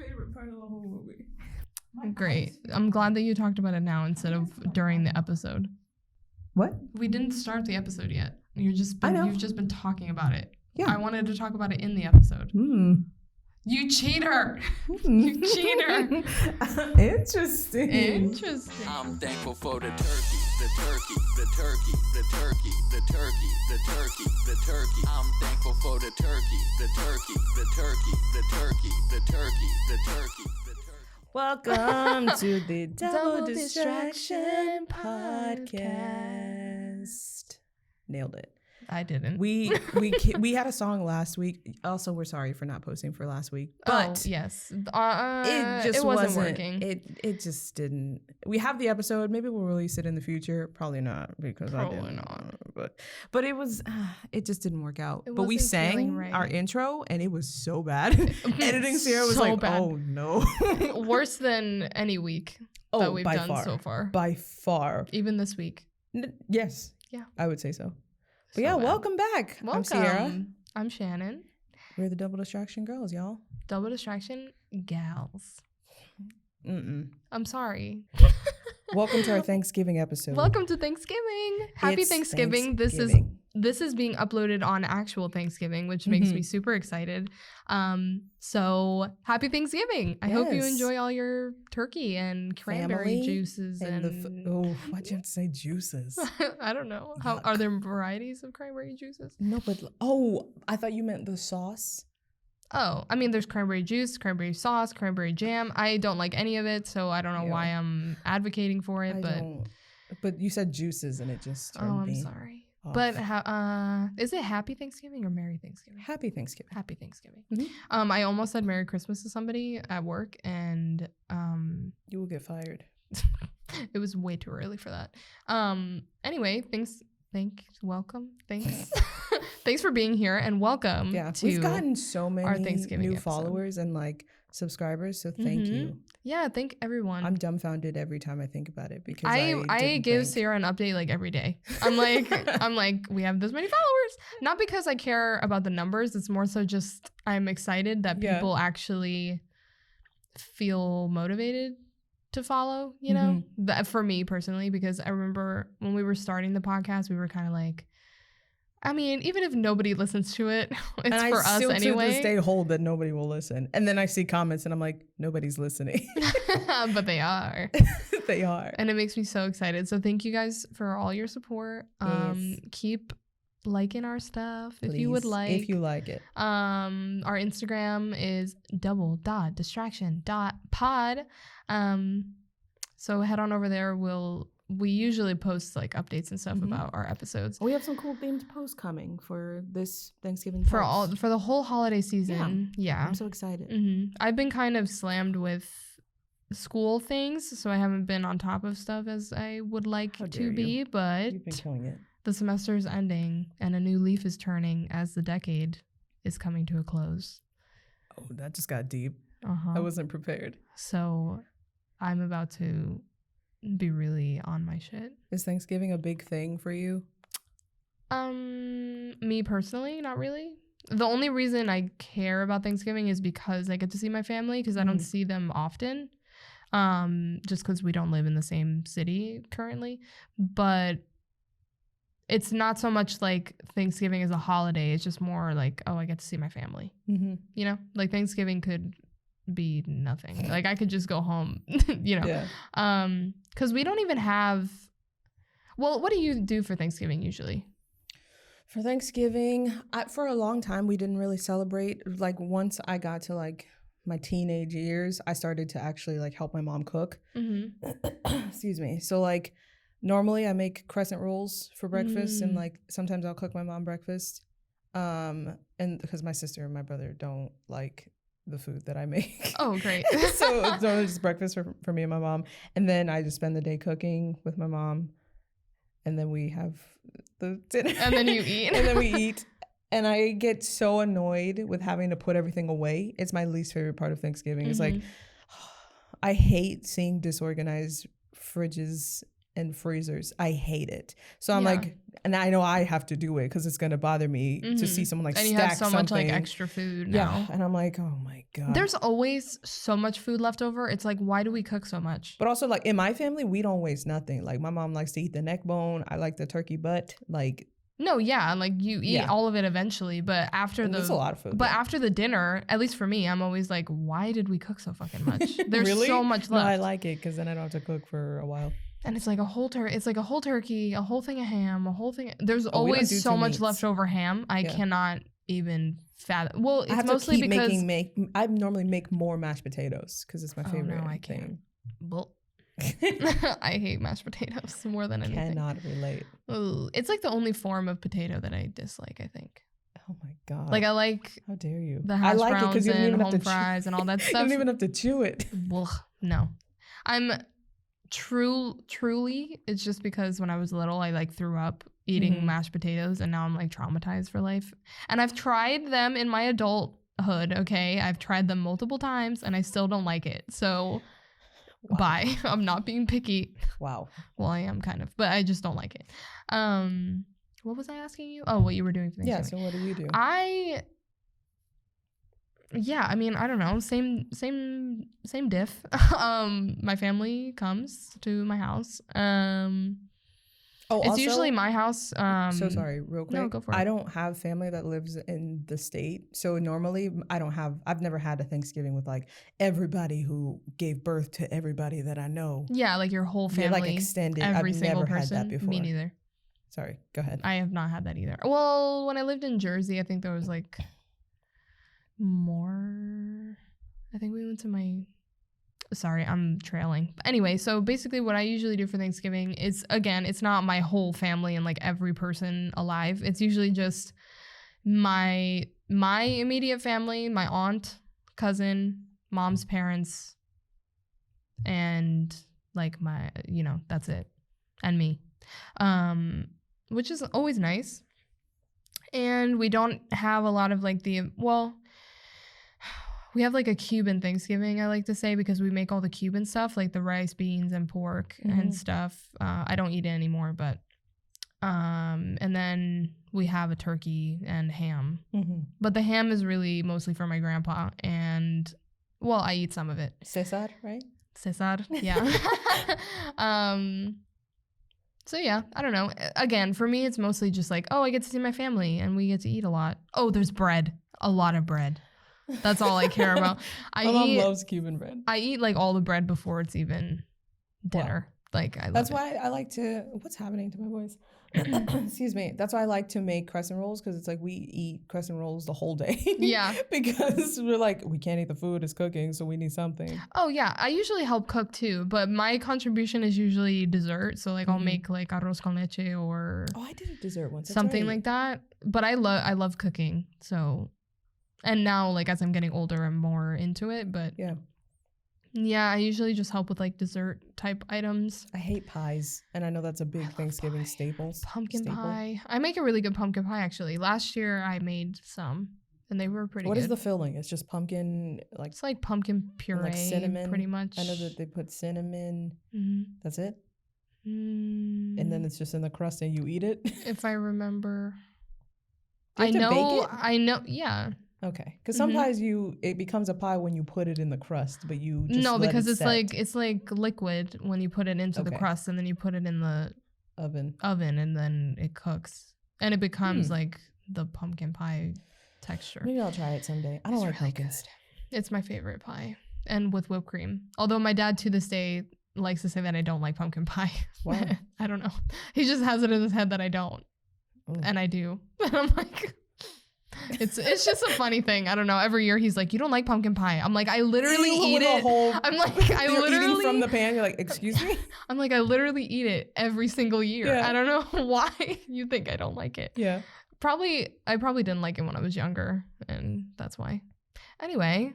favorite part of the whole movie. Great. I'm glad that you talked about it now instead of during the episode. What? We didn't start the episode yet. You've just been talking about it. Yeah. I wanted to talk about it in the episode. You cheater! You cheater! Interesting. I'm thankful for the turkey, the turkey, the turkey, the turkey, the turkey, the turkey, the turkey. I'm thankful for the turkey, the turkey, the turkey, the turkey, the turkey, the turkey, the turkey. Welcome to the Double Distraction Podcast. Nailed it. I didn't. We had a song last week. Also, we're sorry for not posting for last week. But yes, it wasn't working. It just didn't. We have the episode. Maybe we'll release it in the future. Probably not because I didn't. Not. But it was. It just didn't work out. It but we sang right. our intro and it was so bad. Editing Ceara was so like, bad. oh no. Worse than any week that we've done so far. By far. Even this week. Yes. Yeah. I would say so. But So yeah, bad. welcome back. Welcome. I'm Ceara. I'm Shannon. We're the Double Distraction Girls, y'all. Double Distraction Gals. I'm sorry. Welcome to our Thanksgiving episode. Welcome to Thanksgiving. Happy It's Thanksgiving. Thanksgiving. This is being uploaded on actual Thanksgiving, which makes me super excited. So happy Thanksgiving. I hope you Yes. enjoy all your turkey and cranberry Family juices and why'd you have to say juices? I don't know. Yuck. Are there varieties of cranberry juices? No, but I thought you meant the sauce. Oh, I mean, there's cranberry juice, cranberry sauce, cranberry jam. I don't like any of it, so I don't know why I'm advocating for it. But you said juices, and it just turned I'm me sorry. off. But is it Happy Thanksgiving or Merry Thanksgiving? Happy Thanksgiving. Happy Thanksgiving. Mhm. I almost said Merry Christmas to somebody at work, and You will get fired. it was way too early for that. Anyway, welcome. Thanks. Thanks for being here and welcome. Yeah, to we've gotten so many Thanksgiving new episode. followers and like subscribers, so thank you. Yeah, thank everyone. I'm dumbfounded every time I think about it because I didn't give think. Ceara an update like every day. I'm like we have this many followers. Not because I care about the numbers. It's more so just I'm excited that people actually feel motivated to follow, you know? That for me personally, because I remember when we were starting the podcast, we were kind of like, I mean, even if nobody listens to it, it's for us anyway. To this day hold that nobody will listen. And then I see comments and I'm like, nobody's listening. But they are. They are. And it makes me so excited. So thank you guys for all your support. Yes. Keep liking our stuff if you Please, would like. If you like it. Our Instagram is double.distraction.pod. So head on over there. We usually post like updates and stuff about our episodes. We have some cool themed posts coming for this Thanksgiving for the whole holiday season. Yeah. I'm so excited. I've been kind of slammed with school things, so I haven't been on top of stuff as I would like to be, but You've been killing it. the semester is ending and a new leaf is turning as the decade is coming to a close. Oh, that just got deep. I wasn't prepared. So I'm about to be really on my shit. Is Thanksgiving a big thing for you? Me personally, not really. The only reason I care about Thanksgiving is because I get to see my family, because I don't see them often. Just because we don't live in the same city currently. But it's not so much like Thanksgiving is a holiday. It's just more like, oh, I get to see my family. You know, like Thanksgiving could be nothing. Like I could just go home, you know. Yeah. Because we don't even have. Well, what do you do for Thanksgiving usually? For Thanksgiving, for a long time, we didn't really celebrate. Like once I got to like my teenage years, I started to actually like help my mom cook. Excuse me. So like normally I make crescent rolls for breakfast and like sometimes I'll cook my mom breakfast. And because my sister and my brother don't like the food that I make. Oh, great. so it's just breakfast for me and my mom. And then I just spend the day cooking with my mom. And then we have the dinner. And then you eat. And then we eat. And I get so annoyed with having to put everything away. It's my least favorite part of Thanksgiving. It's like, I hate seeing disorganized fridges and freezers. I hate it. So I'm Yeah. like, and I know I have to do it because it's gonna bother me to see someone like and you stack have so something. much like extra food now. Yeah, and I'm like, oh my god. There's always so much food left over. It's like, why do we cook so much? But also, like in my family, we don't waste nothing. Like my mom likes to eat the neck bone. I like the turkey butt. Like No, yeah, like you eat all of it eventually, but after there's a lot of food. But after the dinner, at least for me, I'm always like, why did we cook so fucking much? There's really? so much left. No, I like it because then I don't have to cook for a while. And it's like a whole turkey, a whole thing of ham, a whole thing. There's we don't always do so two much meats. leftover ham. I cannot even fathom. Well, it's I have mostly to keep because I normally make more mashed potatoes because it's my favorite no, I thing. Well, I hate mashed potatoes more than anything. Cannot relate. Ooh, it's like the only form of potato that I dislike, I think. Oh my god! Like I like how dare you? the hash I like browns it you don't and even home have to fries and all that you stuff. don't even have to chew it. Ugh, no, I'm truly. It's just because when I was little, I like threw up eating mashed potatoes, and now I'm like traumatized for life. And I've tried them in my adulthood. Okay, I've tried them multiple times, and I still don't like it. So. Wow. Bye. I'm not being picky. Wow. Well, I am kind of, but I just don't like it. What was I asking you? Oh, what you were doing for Thanksgiving. Yeah, so what do you do? I mean, I don't know. Same diff. My family comes to my house. It's also, usually my house. So sorry, real quick. No, go for it. I don't have family that lives in the state. So normally I've never had a Thanksgiving with like everybody who gave birth to everybody that I know. Yeah, like your whole family. Like extended. Every I've single never person. had that before. Me neither. Sorry, go ahead. I have not had that either. Well, when I lived in Jersey, I think there was like more. I think we went to my. Sorry, I'm trailing. But anyway, so basically what I usually do for Thanksgiving is, again, it's not my whole family and like every person alive. It's usually just my immediate family, my aunt, cousin, mom's parents, and like my, that's it. And me. Which is always nice. And we don't have a lot of like we have like a Cuban Thanksgiving, I like to say, because we make all the Cuban stuff, like the rice, beans, and pork and stuff. I don't eat it anymore, but and then we have a turkey and ham. But the ham is really mostly for my grandpa, and well, I eat some of it. Cesar, right? Cesar, yeah. So yeah, I don't know. Again, for me, it's mostly just like, oh, I get to see my family, and we get to eat a lot. Oh, there's bread, a lot of bread. That's all I care about. My mom loves Cuban bread. I eat like all the bread before it's even dinner. Wow. Like I love That's why I like to. What's happening to my voice? Excuse me. That's why I like to make crescent rolls, because it's like we eat crescent rolls the whole day. Yeah. Because we're like, we can't eat the food, it's cooking, so we need something. Oh yeah, I usually help cook too, but my contribution is usually dessert. So like I'll make like arroz con leche or I did a dessert once. Something like that. But I love cooking. So. And now, like, as I'm getting older, I'm more into it, but yeah, I usually just help with, like, dessert type items. I hate pies, and I know that's a big Thanksgiving staple. Pumpkin pie. I make a really good pumpkin pie, actually. Last year, I made some, and they were pretty good. What is the filling? It's just pumpkin, like... It's like pumpkin puree, like cinnamon, pretty much. I know that they put cinnamon. That's it? And then it's just in the crust, and you eat it? If I remember. I know, yeah. Okay, because sometimes it becomes a pie when you put it in the crust, but you just because it's like liquid when you put it into the crust, and then you put it in the oven, and then it cooks, and it becomes like the pumpkin pie texture. Maybe I'll try it someday. I don't like really pumpkins. Good. It's my favorite pie, and with whipped cream. Although my dad to this day likes to say that I don't like pumpkin pie. Why? I don't know. He just has it in his head that I don't, and I do. And I'm like. It's just a funny thing. I don't know. Every year he's like, "You don't like pumpkin pie." I'm like, "I literally eat it." I'm like, "I literally eating from the pan." You're like, "Excuse me?" I'm like, "I literally eat it every single year." Yeah. I don't know why you think I don't like it. Yeah. I probably didn't like it when I was younger, and that's why. Anyway,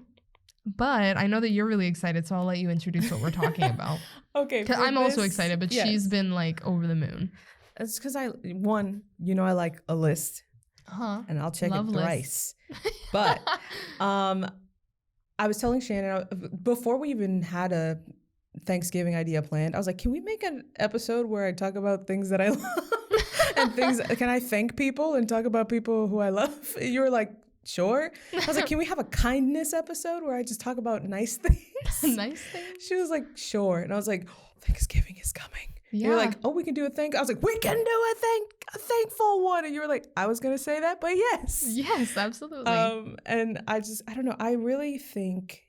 but I know that you're really excited, so I'll let you introduce what we're talking about. Okay. Because I'm also excited, but she's been like over the moon. It's because I like a list. And I'll check it thrice. But I was telling Shannon before we even had a Thanksgiving idea planned. I was like, can we make an episode where I talk about things that I love and things? Can I thank people and talk about people who I love? You were like, sure. I was like, can we have a kindness episode where I just talk about nice things? Nice things. She was like, sure. And I was like, Thanksgiving is coming. Yeah. You're like, oh, we can do a thank. I was like, we can do a thankful one. And you were like, I was gonna say that, but yes. Yes, absolutely. And I don't know. I really think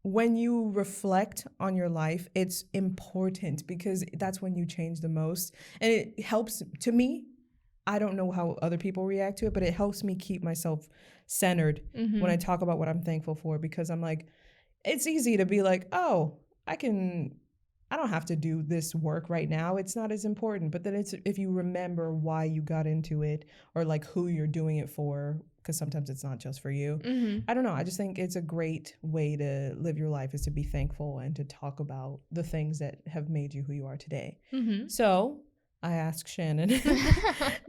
when you reflect on your life, it's important because that's when you change the most. And it helps to me. I don't know how other people react to it, but it helps me keep myself centered when I talk about what I'm thankful for, because I'm like, it's easy to be like, oh, I don't have to do this work right now. It's not as important. But then it's if you remember why you got into it or like who you're doing it for, because sometimes it's not just for you. I don't know. I just think it's a great way to live your life is to be thankful and to talk about the things that have made you who you are today. So I asked Shannon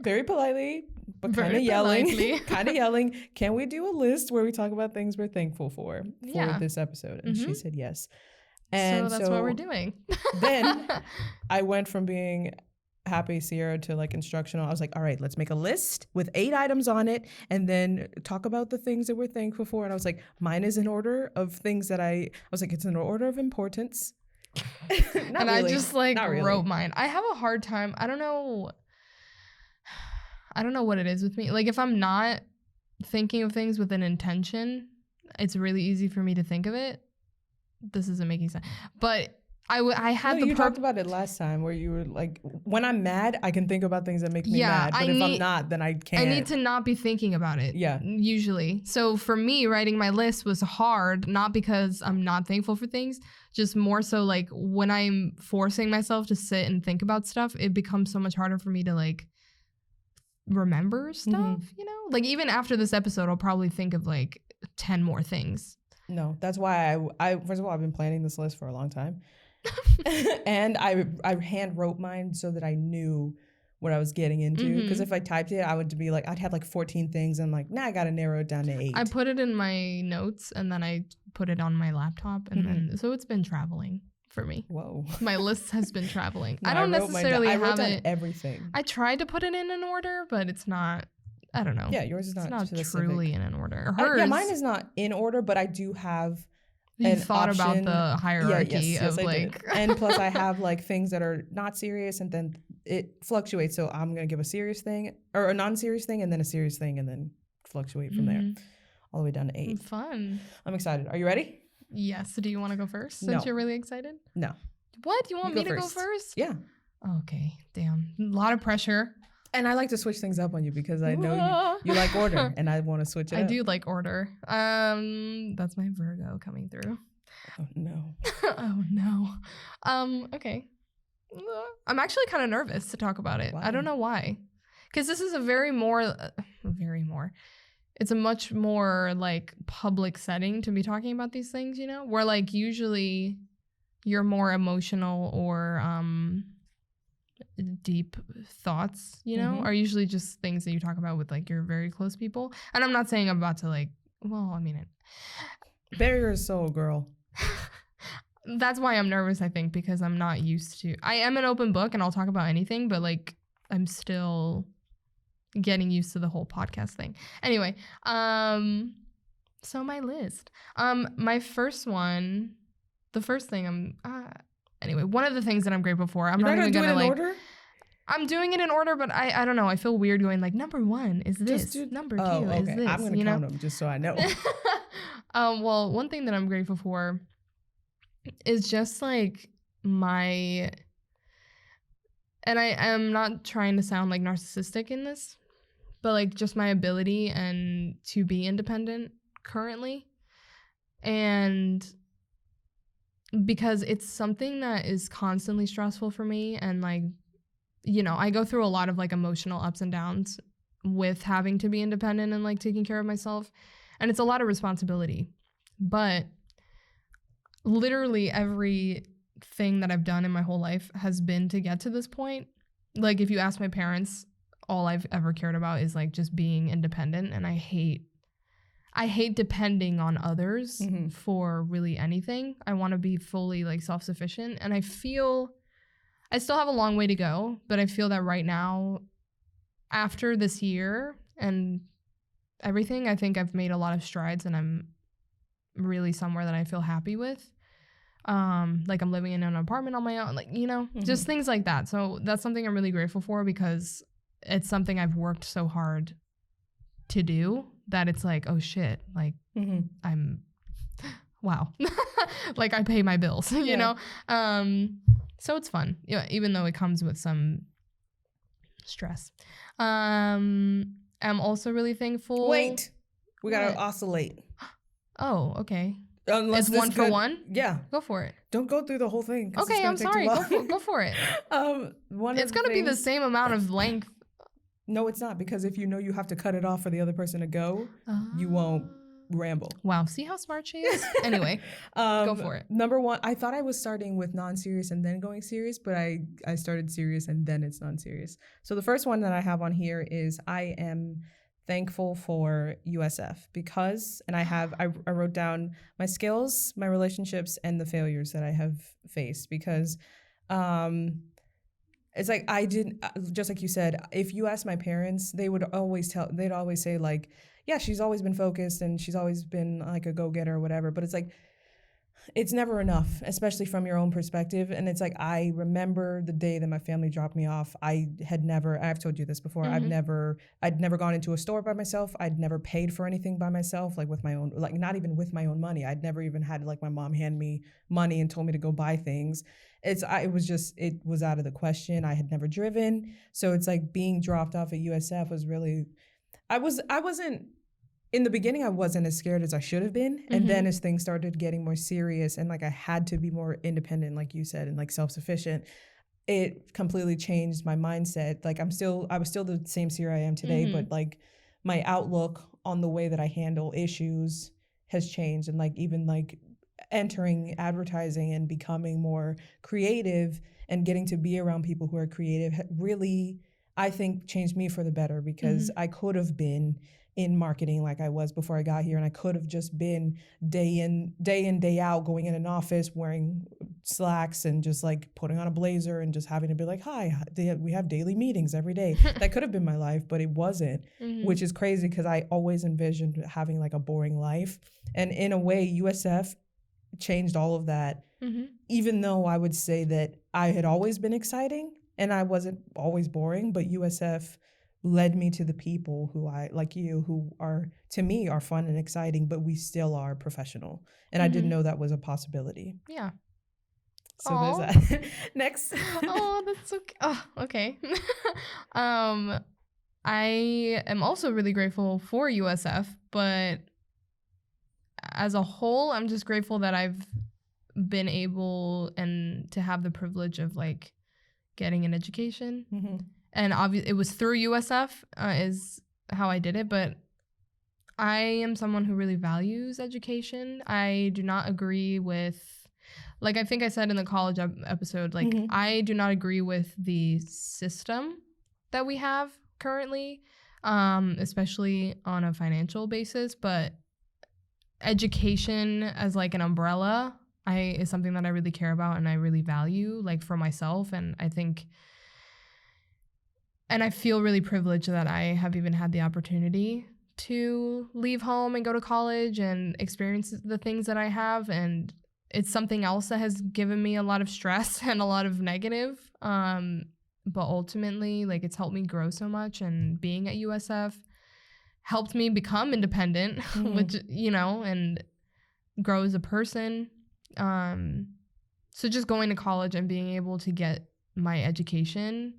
very politely, but kind of yelling, can we do a list where we talk about things we're thankful for this episode? And she said yes. And so that's what we're doing. Then I went from being happy Ceara to like instructional. I was like, all right, let's make a list with 8 items on it and then talk about the things that we're thankful for. And I was like, mine is in order of things that I was like, it's in order of importance. And really. I just like wrote mine. I have a hard time. I don't know what it is with me. Like if I'm not thinking of things with an intention, it's really easy for me to think of it. This isn't making sense. But I had you talked about it last time where you were like, when I'm mad, I can think about things that make me mad. But if I'm not, then I can't. I need to not be thinking about it. Yeah. Usually. So for me, writing my list was hard, not because I'm not thankful for things, just more so like when I'm forcing myself to sit and think about stuff, it becomes so much harder for me to like remember stuff, you know? Like even after this episode, I'll probably think of like 10 more things. No, that's why I first of all, I've been planning this list for a long time. And I hand wrote mine so that I knew what I was getting into. Because if I typed it, I would be like, I'd have like 14 things. And like, I got to narrow it down to 8. I put it in my notes and then I put it on my laptop. And then, so it's been traveling for me. Whoa. My list has been traveling. No, I don't necessarily I wrote have down it. Everything. I tried to put it in an order, but it's not. I don't know. Yeah, yours is not truly in an order. Hers, yeah, mine is not in order, but I do have. You thought about the hierarchy of like, and plus I have like things that are not serious, and then it fluctuates. So I'm gonna give a serious thing or a non-serious thing, and then a serious thing, and then fluctuate from there, all the way down to 8. Fun. I'm excited. Are you ready? Yes. Do you want to go first since you're really excited? No. What? You want me to go first? Yeah. Okay. Damn. A lot of pressure. And I like to switch things up on you because I know you like order, and I want to switch it up. I do like order. That's my Virgo coming through. Oh, no. Oh, no. Okay. I'm actually kind of nervous to talk about it. Why? I don't know why. Because this is it's a much more, like, public setting to be talking about these things, you know? Where, like, usually you're more emotional or, deep thoughts, you know, are usually just things that you talk about with like your very close people. And I'm not saying I'm about to like, well, I mean it. Bare your soul, girl. That's why I'm nervous, I think, because I'm not used to. I am an open book and I'll talk about anything, but like I'm still getting used to the whole podcast thing. Anyway, so my list. My first one, the first thing anyway, one of the things that I'm grateful for, I'm not even gonna like. Order? I'm doing it in order, but I don't know. I feel weird going like number 1 is this, number 2 is this. I'm gonna count them just so I know. Well, one thing that I'm grateful for is just like my, and I am not trying to sound like narcissistic in this, but like just my ability and to be independent currently, and because it's something that is constantly stressful for me. And like, you know, I go through a lot of like emotional ups and downs with having to be independent and like taking care of myself. And it's a lot of responsibility. But literally everything that I've done in my whole life has been to get to this point. Like if you ask my parents, all I've ever cared about is like just being independent. And I I hate depending on others for really anything. I want to be fully like self-sufficient, and I feel I still have a long way to go, but I feel that right now, after this year and everything, I think I've made a lot of strides, and I'm really somewhere that I feel happy with. Like I'm living in an apartment on my own, like, you know, just things like that. So that's something I'm really grateful for, because it's something I've worked so hard to do that it's like, oh shit, like I'm, wow, like I pay my bills, you know? So it's fun, yeah, even though it comes with some stress. I'm also really thankful. Wait, we gotta oscillate. Oh, okay. Unless it's one for one? Yeah. Go for it. Don't go through the whole thing. Okay, I'm sorry. Go for it. It's going to be the same amount of length. No, it's not, because if you know you have to cut it off for the other person to go, you won't ramble. Wow, see how smart she is? Anyway, go for it. Number one, I thought I was starting with non-serious and then going serious, but I started serious and then it's non-serious. So the first one that I have on here is I am thankful for USF because, and I wrote down my skills, my relationships, and the failures that I have faced, because it's like I didn't, just like you said, if you ask my parents, they'd always say like, yeah, she's always been focused and she's always been like a go-getter or whatever, but it's like, it's never enough, especially from your own perspective. And it's like, I remember the day that my family dropped me off. I've told you this before. I'd never gone into a store by myself. I'd never paid for anything by myself, like with my own, like not even with my own money. I'd never even had like my mom hand me money and told me to go buy things. It was out of the question. I had never driven. So it's like being dropped off at USF was really, in the beginning, I wasn't as scared as I should have been. And then as things started getting more serious and like I had to be more independent, like you said, and like self-sufficient, it completely changed my mindset. Like I was still the same Ceara I am today, but like my outlook on the way that I handle issues has changed. And like even like entering advertising and becoming more creative and getting to be around people who are creative really, I think, changed me for the better, because I could have been in marketing like I was before I got here, and I could have just been day in, day out, going in an office wearing slacks and just like putting on a blazer and just having to be like, hi, we have daily meetings every day. That could have been my life, but it wasn't, which is crazy because I always envisioned having like a boring life. And in a way, USF changed all of that, even though I would say that I had always been exciting and I wasn't always boring, but USF led me to the people who like you, who are, to me, are fun and exciting, but we still are professional. And I didn't know that was a possibility. Yeah. So there's that. Next. Oh, that's okay. Oh, okay. I am also really grateful for USF, but as a whole, I'm just grateful that I've been able and to have the privilege of like getting an education. And obviously, it was through USF is how I did it. But I am someone who really values education. I do not agree with, like I think I said in the college episode, like I do not agree with the system that we have currently, especially on a financial basis. But education as like an umbrella is something that I really care about and I really value, like for myself. And I think... And I feel really privileged that I have even had the opportunity to leave home and go to college and experience the things that I have. And it's something else that has given me a lot of stress and a lot of negative. But ultimately, like, it's helped me grow so much. And being at USF helped me become independent, which, you know, and grow as a person. So just going to college and being able to get my education.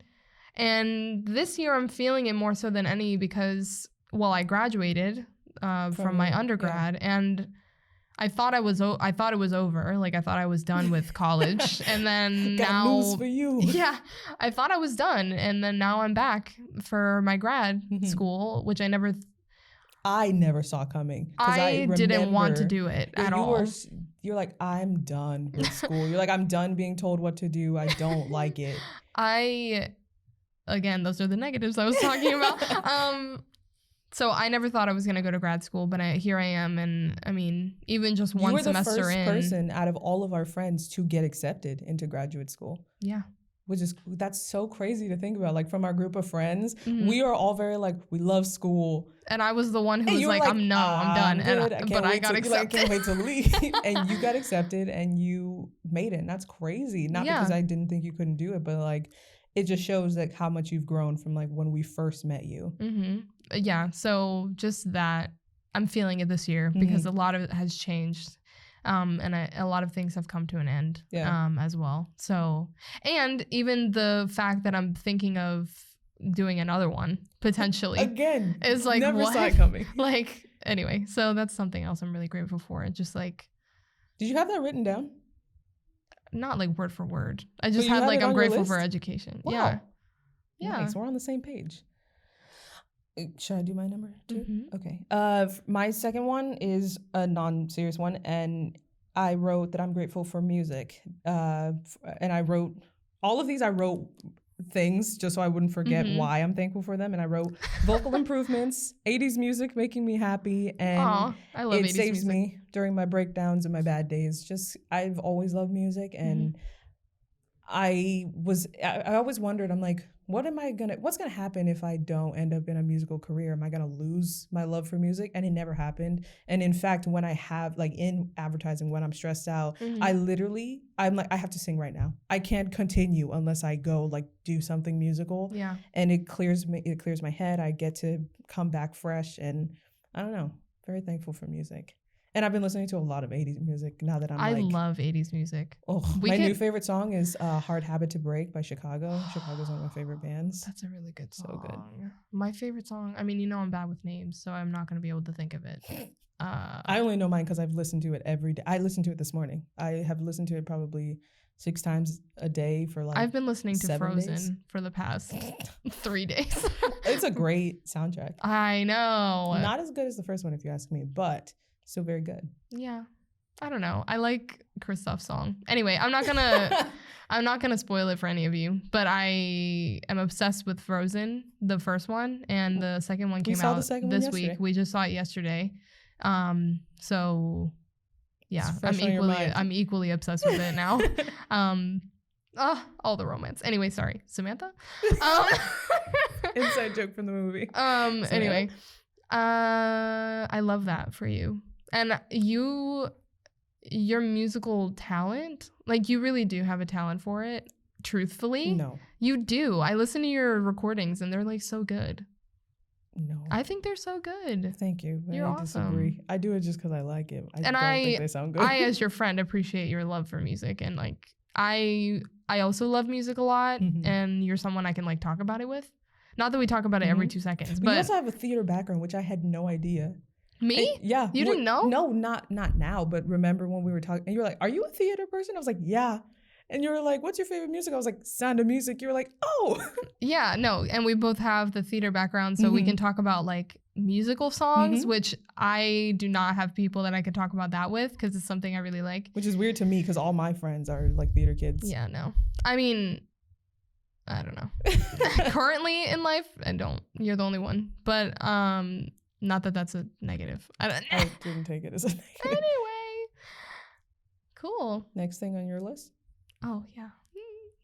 And this year I'm feeling it more so than any because, well, I graduated from my undergrad and I thought it was over. Like I thought I was done with college. And then got now news for you. Yeah, I thought I was done. And then now I'm back for my grad school, which I never saw coming. I didn't want to do it at all. You're like, I'm done with school. You're like, I'm done being told what to do. I don't like it. Again, those are the negatives I was talking about. So I never thought I was going to go to grad school, but here I am. And I mean, even just one semester in. You were the first person out of all of our friends to get accepted into graduate school. Yeah. That's so crazy to think about. Like from our group of friends, we are all very like, we love school. And I was the one who was like, I'm done. But I got accepted. I can't wait to leave. And you got accepted and you made it. And that's crazy. Not because I didn't think you couldn't do it, but like, it just shows like how much you've grown from like when we first met you. Mm-hmm. Yeah. So just that I'm feeling it this year because a lot of it has changed. And a lot of things have come to an end as well. So, and even the fact that I'm thinking of doing another one potentially again is like, never what? Saw it coming. Like, anyway, so that's something else I'm really grateful for. Just like, did you have that written down? Not like word for word. I just had like, I'm grateful for education. Wow. Yeah. Nice. We're on the same page. Should I do my number 2? Mm-hmm. Okay. My second one is a non-serious one, and I wrote that I'm grateful for music. And I wrote all of these. I wrote things just so I wouldn't forget why I'm thankful for them. And I wrote vocal improvements, 80s music making me happy, and I love it 80s saves music. me during my breakdowns and my bad days. Just I've always loved music, and I always wondered, I'm like, what's gonna happen if I don't end up in a musical career? Am I gonna lose my love for music? And it never happened. And in fact, when I have like in advertising, when I'm stressed out, I'm like, I have to sing right now. I can't continue unless I go like do something musical. Yeah. And it clears my head. I get to come back fresh, and I don't know, very thankful for music. And I've been listening to a lot of 80s music now that I love 80s music. Oh, my new favorite song is Hard Habit to Break by Chicago. Chicago's one of my favorite bands. That's a really good song. So good. My favorite song, I mean, you know I'm bad with names, so I'm not going to be able to think of it. I only know mine because I've listened to it every day. I listened to it this morning. I have listened to it probably 6 times a day for like I've been listening to Frozen days. For the past 3 days. It's a great soundtrack. I know. Not as good as the first one, if you ask me, but still very good. Yeah. I don't know. I like Kristoff's song. Anyway, I'm not gonna spoil it for any of you, but I am obsessed with Frozen, the first one, and the second one came out this week. We just saw it yesterday. So yeah, I'm equally obsessed with it now. All the romance. Anyway, sorry, Samantha. Inside joke from the movie. Anyway, I love that for you. And your musical talent, like you really do have a talent for it, truthfully. No. You do. I listen to your recordings and they're like so good. No. I think they're so good. Thank you. You're awesome. Disagree. I do it just because I like it. I don't think they sound good. I, as your friend, appreciate your love for music. And like, I also love music a lot. And you're someone I can like talk about it with. Not that we talk about it every 2 seconds. But you also have a theater background, which I had no idea. Me? And, yeah. You didn't know? No, not now, but remember when we were talking, and you were like, are you a theater person? I was like, yeah. And you were like, what's your favorite music? I was like, Sound of Music. You were like, oh. Yeah, no. And we both have the theater background, so we can talk about like musical songs, which I do not have people that I can talk about that with because it's something I really like. Which is weird to me because all my friends are like theater kids. Yeah, no. I mean, I don't know. Currently in life, you're the only one. But not that that's a negative. I didn't take it as a negative. Anyway. Cool. Next thing on your list? Oh, yeah.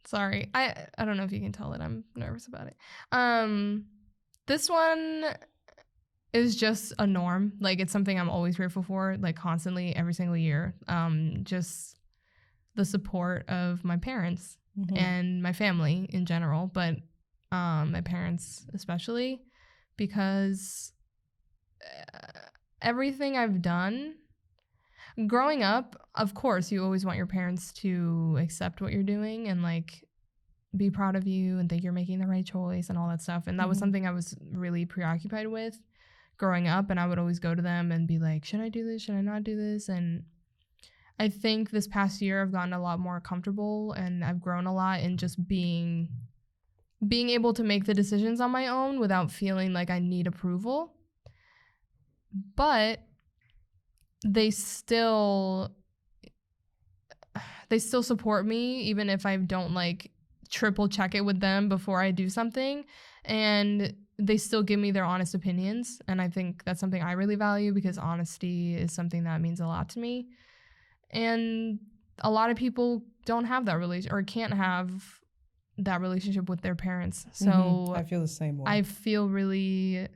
Sorry. I don't know if you can tell that I'm nervous about it. This one is just a norm. Like, it's something I'm always grateful for, like, constantly, every single year. Just the support of my parents and my family in general, but my parents especially, because everything I've done growing up, of course, you always want your parents to accept what you're doing and like be proud of you and think you're making the right choice and all that stuff. And that was something I was really preoccupied with growing up. And I would always go to them and be like, should I do this? Should I not do this? And I think this past year I've gotten a lot more comfortable and I've grown a lot in just being able to make the decisions on my own without feeling like I need approval. But they still support me even if I don't like triple check it with them before I do something. And they still give me their honest opinions. And I think that's something I really value because honesty is something that means a lot to me. And a lot of people don't have that relation or can't have that relationship with their parents. So I feel the same way. I feel really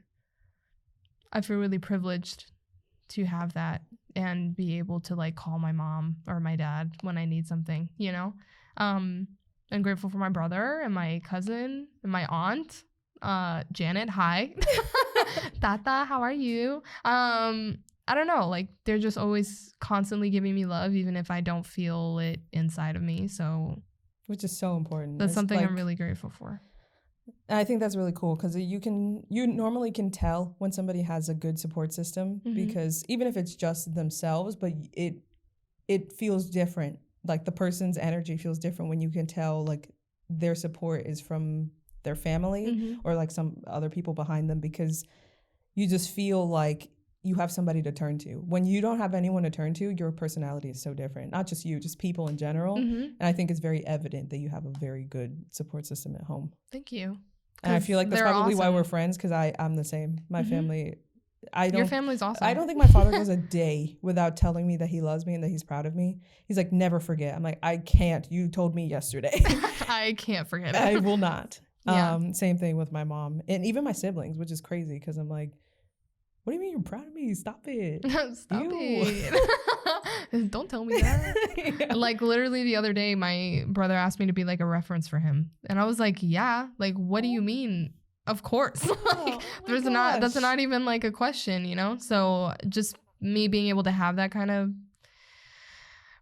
privileged to have that and be able to like call my mom or my dad when I need something, you know? I'm grateful for my brother and my cousin and my aunt. Janet, hi. Tata, how are you? I don't know, like they're just always constantly giving me love even if I don't feel it inside of me. So which is so important. That's it's something like, I'm really grateful for. I think that's really cool because you normally can tell when somebody has a good support system because even if it's just themselves, but it feels different. Like the person's energy feels different when you can tell like their support is from their family or like some other people behind them, because you just feel like you have somebody to turn to. When you don't have anyone to turn to, your personality is so different. Not just you, just people in general. And I think it's very evident that you have a very good support system at home. Thank you. And I feel like that's probably awesome. why we're friends, because I'm the same. My family, your family's awesome. I don't think my father goes a day without telling me that he loves me and that he's proud of me. He's like, never forget. I'm like, I can't. You told me yesterday. I can't forget it. I will not. Yeah. Same thing with my mom and even my siblings, which is crazy because I'm like, what do you mean you're proud of me? Stop it. Stop it. Don't tell me that. Yeah. Like literally the other day, my brother asked me to be like a reference for him. And I was like, yeah, like, what do you mean? Of course. Like, that's not even like a question, you know? So just me being able to have that kind of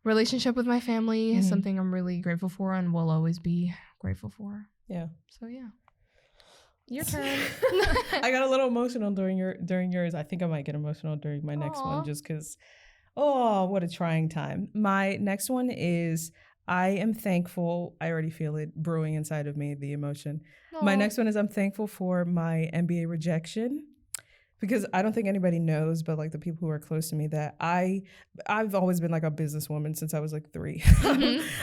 relationship with my family is something I'm really grateful for and will always be grateful for. Yeah. So yeah. Your turn. I got a little emotional during yours. I think I might get emotional during my next one just because, oh, what a trying time. My next one is I am thankful. I already feel it brewing inside of me, the emotion. Aww. My next one is I'm thankful for my MBA rejection, because I don't think anybody knows, but like the people who are close to me, that I've always been like a businesswoman since I was like 3.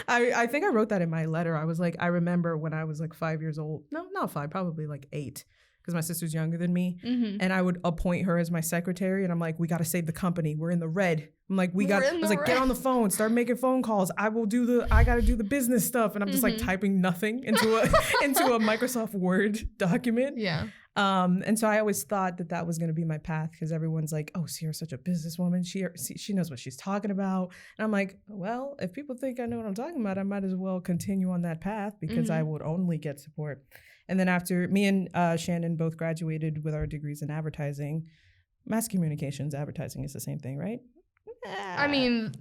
I think I wrote that in my letter. I was like, I remember when I was like 5 years old. No, not 5, probably like 8. Because my sister's younger than me. And I would appoint her as my secretary. And I'm like, we got to save the company. We're in the red. I'm like, I was like, get on the phone, start making phone calls. I got to do the business stuff. And I'm just like typing nothing into a Microsoft Word document. Yeah. And so I always thought that was going to be my path, because everyone's like, oh, Ceara's such a businesswoman. She knows what she's talking about. And I'm like, well, if people think I know what I'm talking about, I might as well continue on that path, because I would only get support. And then after me and Shannon both graduated with our degrees in advertising, mass communications, advertising is the same thing, right? I mean,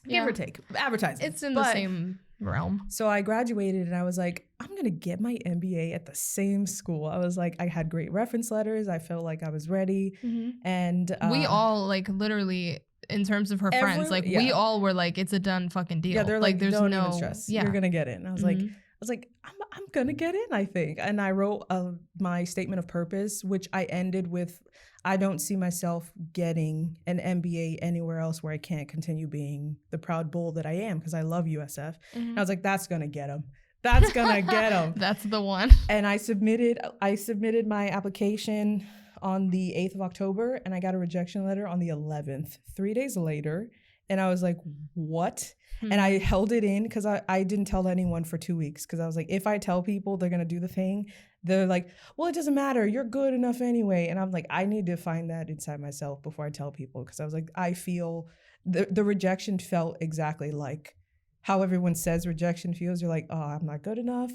give or take, advertising. It's in the same realm. So I graduated and I was like, I'm going to get my MBA at the same school. I was like, I had great reference letters. I felt like I was ready. And we all, like, literally, in terms of her friends, like, we all were like, it's a done fucking deal. Yeah, they're like, there's don't no even stress. You're going to get it. And I was like, I'm going to get in, I think. And I wrote my statement of purpose, which I ended with, I don't see myself getting an MBA anywhere else where I can't continue being the proud bull that I am, because I love USF. And I was like, that's going to get him. That's going to get him. That's the one. And I submitted my application on the 8th of October, and I got a rejection letter on the 11th, 3 days later. And I was like, what? And I held it in because I didn't tell anyone for 2 weeks, because I was like, if I tell people they're going to do the thing, they're like, well, it doesn't matter. You're good enough anyway. And I'm like, I need to find that inside myself before I tell people, because I was like, I feel the rejection felt exactly like how everyone says rejection feels. You're like, oh, I'm not good enough.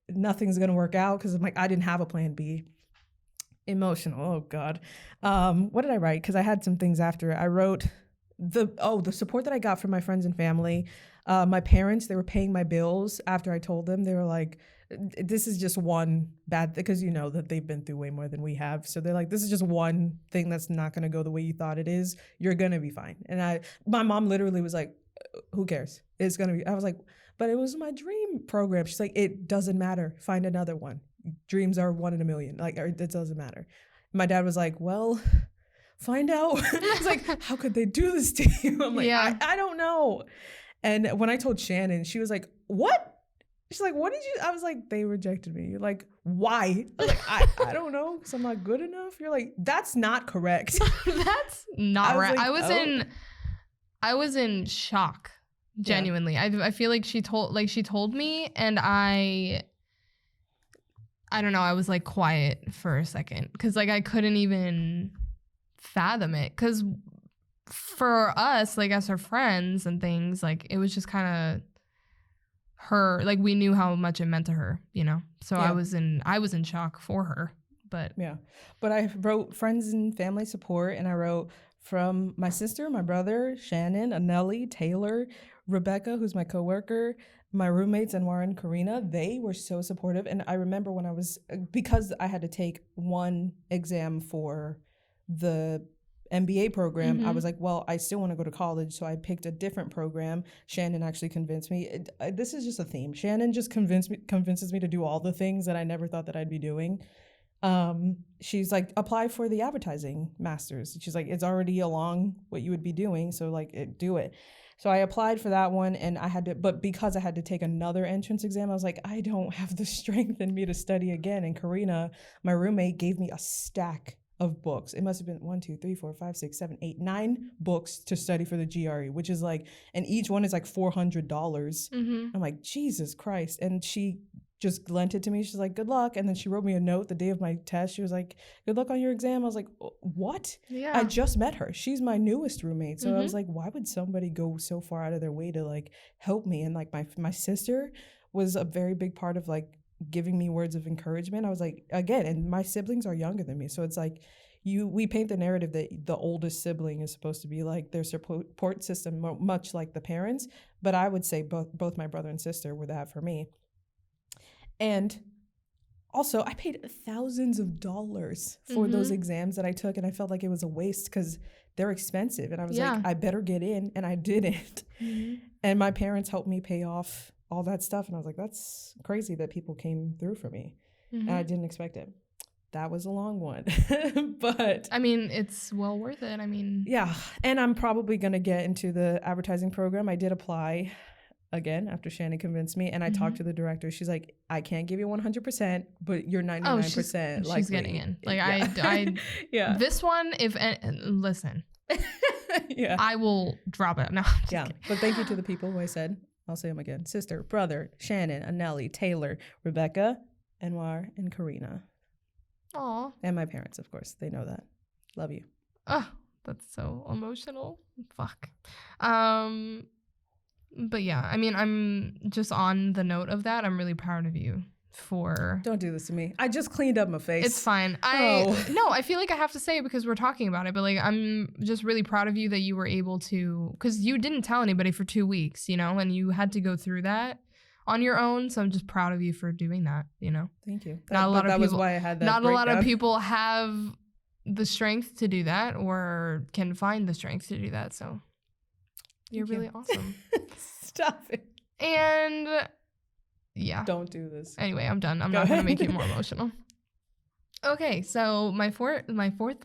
Nothing's going to work out, because I'm like, I didn't have a plan B. Emotional. Oh, God. What did I write? Because I had some things after. I wrote the support that I got from my friends and family. My parents, they were paying my bills after I told them. They were like, this is just one bad thing, because you know that they've been through way more than we have. So they're like, this is just one thing that's not going to go the way you thought it is. You're going to be fine. And my mom literally was like, who cares? It's going to be. I was like, but it was my dream program. She's like, it doesn't matter. Find another one. Dreams are 1 in a million. Like, it doesn't matter. My dad was like, well, find out. He's like, how could they do this to you? I'm like, I don't know. And when I told Shannon, she was like, what? She's like, what did you? I was like, they rejected me. You're like, why? I was like, I don't know, because I'm not good enough. You're like, that's not correct. That's not right. Like, I was in shock. Genuinely. Yeah. I feel like she told me, and I don't know, I was like quiet for a second because like I couldn't even fathom it, because for us, like as her friends and things, like it was just kind of her, like we knew how much it meant to her, you know. So yeah. I was in shock for her. But yeah, but I wrote friends and family support, and I wrote from my sister, my brother, Shannon, Anelli, Taylor, Rebecca, who's my coworker, my roommates, Anwar and Karina. They were so supportive. And I remember when because I had to take one exam for the MBA program, I was like, well, I still want to go to college, so I picked a different program. Shannon actually convinced me. This is just a theme. Shannon just convinces me to do all the things that I never thought that I'd be doing. She's like, apply for the advertising master's. She's like, it's already along what you would be doing, so like do it. So I applied for that one, and but because I had to take another entrance exam, I was like, I don't have the strength in me to study again. And Karina, my roommate, gave me a stack of books. It must have been 1, 2, 3, 4, 5, 6, 7, 8, 9 books to study for the GRE, which is like, and each one is like $400. I'm like, Jesus Christ. And she just lent it to me. She's like, good luck. And then she wrote me a note the day of my test. She was like, good luck on your exam. I was like, what? Yeah. I just met her. She's my newest roommate. So I was like, why would somebody go so far out of their way to like help me? And like my sister was a very big part of like giving me words of encouragement. I was like, again, and my siblings are younger than me. So it's like, we paint the narrative that the oldest sibling is supposed to be like their support system, much like the parents. But I would say both my brother and sister were that for me. And also, I paid thousands of dollars for those exams that I took, and I felt like it was a waste because they're expensive. And I was like, I better get in, and I didn't. And my parents helped me pay off all that stuff, and I was like, that's crazy that people came through for me. And I didn't expect it. That was a long one. But I mean, it's well worth it. I mean, yeah. And I'm probably going to get into the advertising program. I did apply again after Shannon convinced me, and I talked to the director. She's like, I can't give you 100%, but you're 99%. She's getting in. Like I yeah. This one, listen, yeah, I will drop it. No, yeah. But thank you to the people who I said. I'll say them again: sister, brother, Shannon, Anelli, Taylor, Rebecca, Anwar, and Karina. Aw. And my parents, of course. They know that. Love you. Oh, that's so emotional. Fuck. But yeah, I mean, I'm just on the note of that. I'm really proud of you for. Don't do this to me. I just cleaned up my face. It's fine. No, I feel like I have to say it because we're talking about it. But like, I'm just really proud of you that you were able to, because you didn't tell anybody for 2 weeks, you know, and you had to go through that on your own. So I'm just proud of you for doing that, you know. Thank you. Not a lot of people, was why I had that. Not breakdown. A lot of people have the strength to do that or can find the strength to do that. So you're really awesome. Stop it. And yeah. Don't do this. Anyway, I'm done. I'm not going to make you more emotional. Okay, so my fourth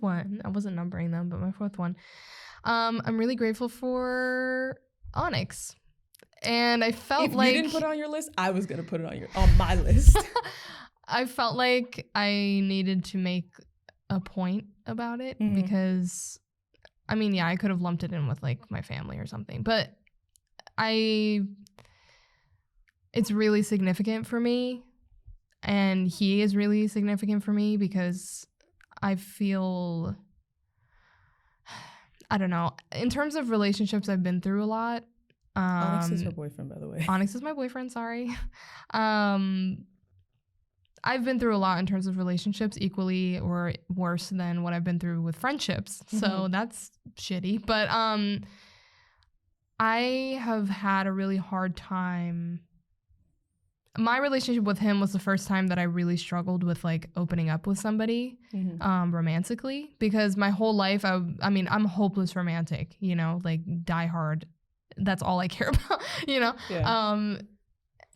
one, I wasn't numbering them, but my fourth one, I'm really grateful for Onyx. And I felt like... If you didn't put it on your list, I was going to put it on my list. I felt like I needed to make a point about it because, I mean, yeah, I could have lumped it in with like my family or something, but it's really significant for me, and he is really significant for me because I feel, I don't know, in terms of relationships, I've been through a lot. Onyx is her boyfriend, by the way. Onyx is my boyfriend, sorry. I've been through a lot in terms of relationships, equally or worse than what I've been through with friendships. So that's shitty. But I have had a really hard time. My relationship with him was the first time that I really struggled with like opening up with somebody romantically, because my whole life, I mean, I'm a hopeless romantic, you know, like die hard. That's all I care about, you know? Yeah.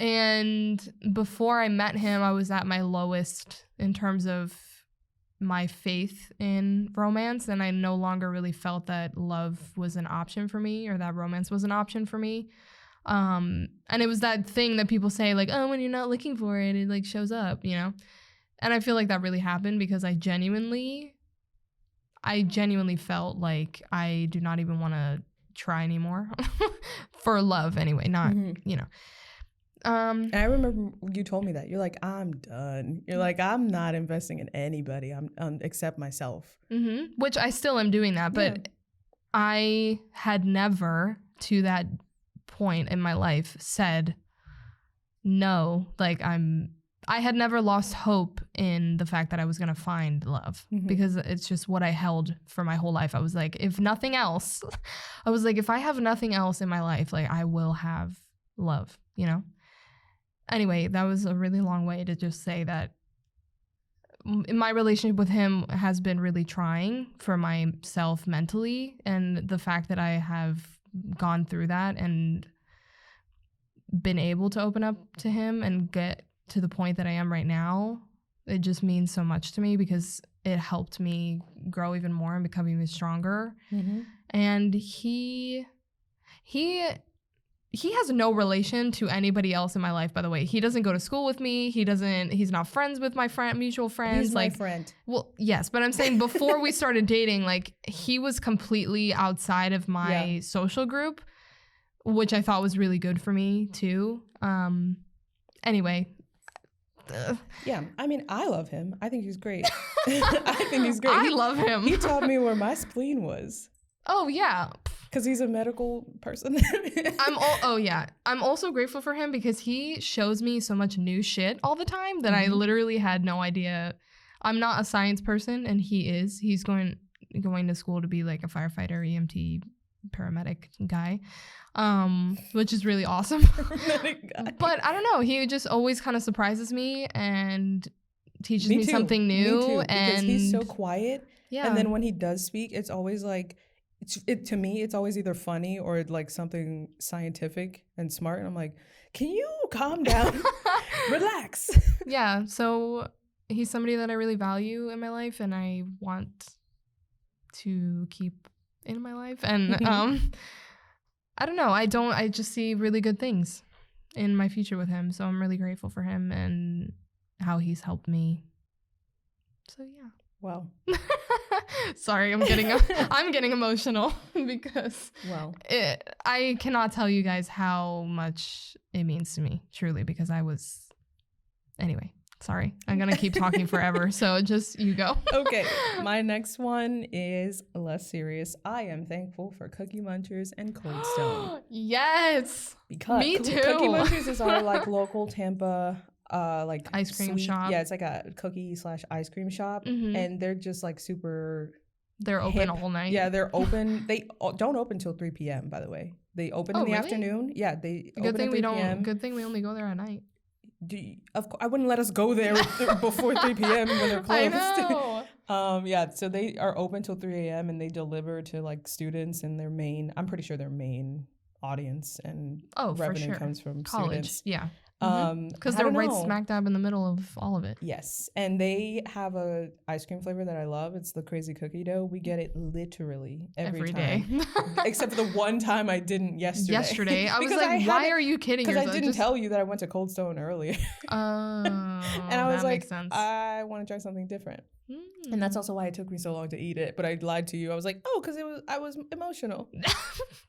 And before I met him, I was at my lowest in terms of my faith in romance, and I no longer really felt that love was an option for me or that romance was an option for me. And it was that thing that people say, like, oh, when you're not looking for it, it like shows up, you know? And I feel like that really happened because I genuinely felt like I do not even want to try anymore for love anyway, not, you know. And I remember you told me that. You're like, I'm done. You're like, I'm not investing in anybody. I'm except myself. Which I still am doing that, but I had never to that point in my life said no. Like I had never lost hope in the fact that I was going to find love because it's just what I held for my whole life. I was like, if nothing else, I was like, if I have nothing else in my life, like I will have love, you know? Anyway, that was a really long way to just say that my relationship with him has been really trying for myself mentally. And the fact that I have gone through that and been able to open up to him and get to the point that I am right now, it just means so much to me because it helped me grow even more and become even stronger. And he has no relation to anybody else in my life, by the way. He doesn't go to school with me. He's not friends with my mutual friends. He's like, my friend. Well, yes, but I'm saying before we started dating, like he was completely outside of my social group, which I thought was really good for me too. Anyway. Yeah, I mean, I love him. I think he's great. I think he's great. I love him. He taught me where my spleen was. Oh, yeah. Because he's a medical person. I'm also grateful for him because he shows me so much new shit all the time that I literally had no idea. I'm not a science person, and he is. He's going to school to be like a firefighter, EMT, paramedic guy, which is really awesome. But I don't know. He just always kind of surprises me and teaches me something new. Me too, and because he's so quiet. Yeah. And then when he does speak, it's always like, to me, it's always either funny or like something scientific and smart. And I'm like, can you calm down? Relax. Yeah. So he's somebody that I really value in my life and I want to keep in my life. And I don't know. I just see really good things in my future with him. So I'm really grateful for him and how he's helped me. So yeah. Wow. Sorry, I'm getting emotional because I cannot tell you guys how much it means to me, truly, because anyway, sorry. I'm going to keep talking forever, so just you go. Okay, my next one is less serious. I am thankful for Cookie Munchers and Cold Stone. Yes. Because me too. Cookie Munchers is our like local Tampa like ice cream shop. Yeah, it's like a cookie/ice cream shop, and they're just like super. They're open all night. Yeah, they're open. They don't open till 3 p.m. By the way, they open in the afternoon. Yeah, they open at 3 p.m. Good thing we only go there at night. Of course, I wouldn't let us go there before 3 p.m. when they're closed. I know. Yeah, so they are open till 3 a.m. and they deliver to like students and I'm pretty sure their main audience and revenue comes from college. Students. Yeah. Because they're right smack dab in the middle of all of it. Yes, and they have a ice cream flavor that I love. It's the crazy cookie dough. We get it literally every day, except for the one time I didn't yesterday. I was like, why are you kidding? Because I didn't tell you that I went to Cold Stone earlier. And I was like, I want to try something different. And that's also why it took me so long to eat it. But I lied to you. I was like, because I was emotional.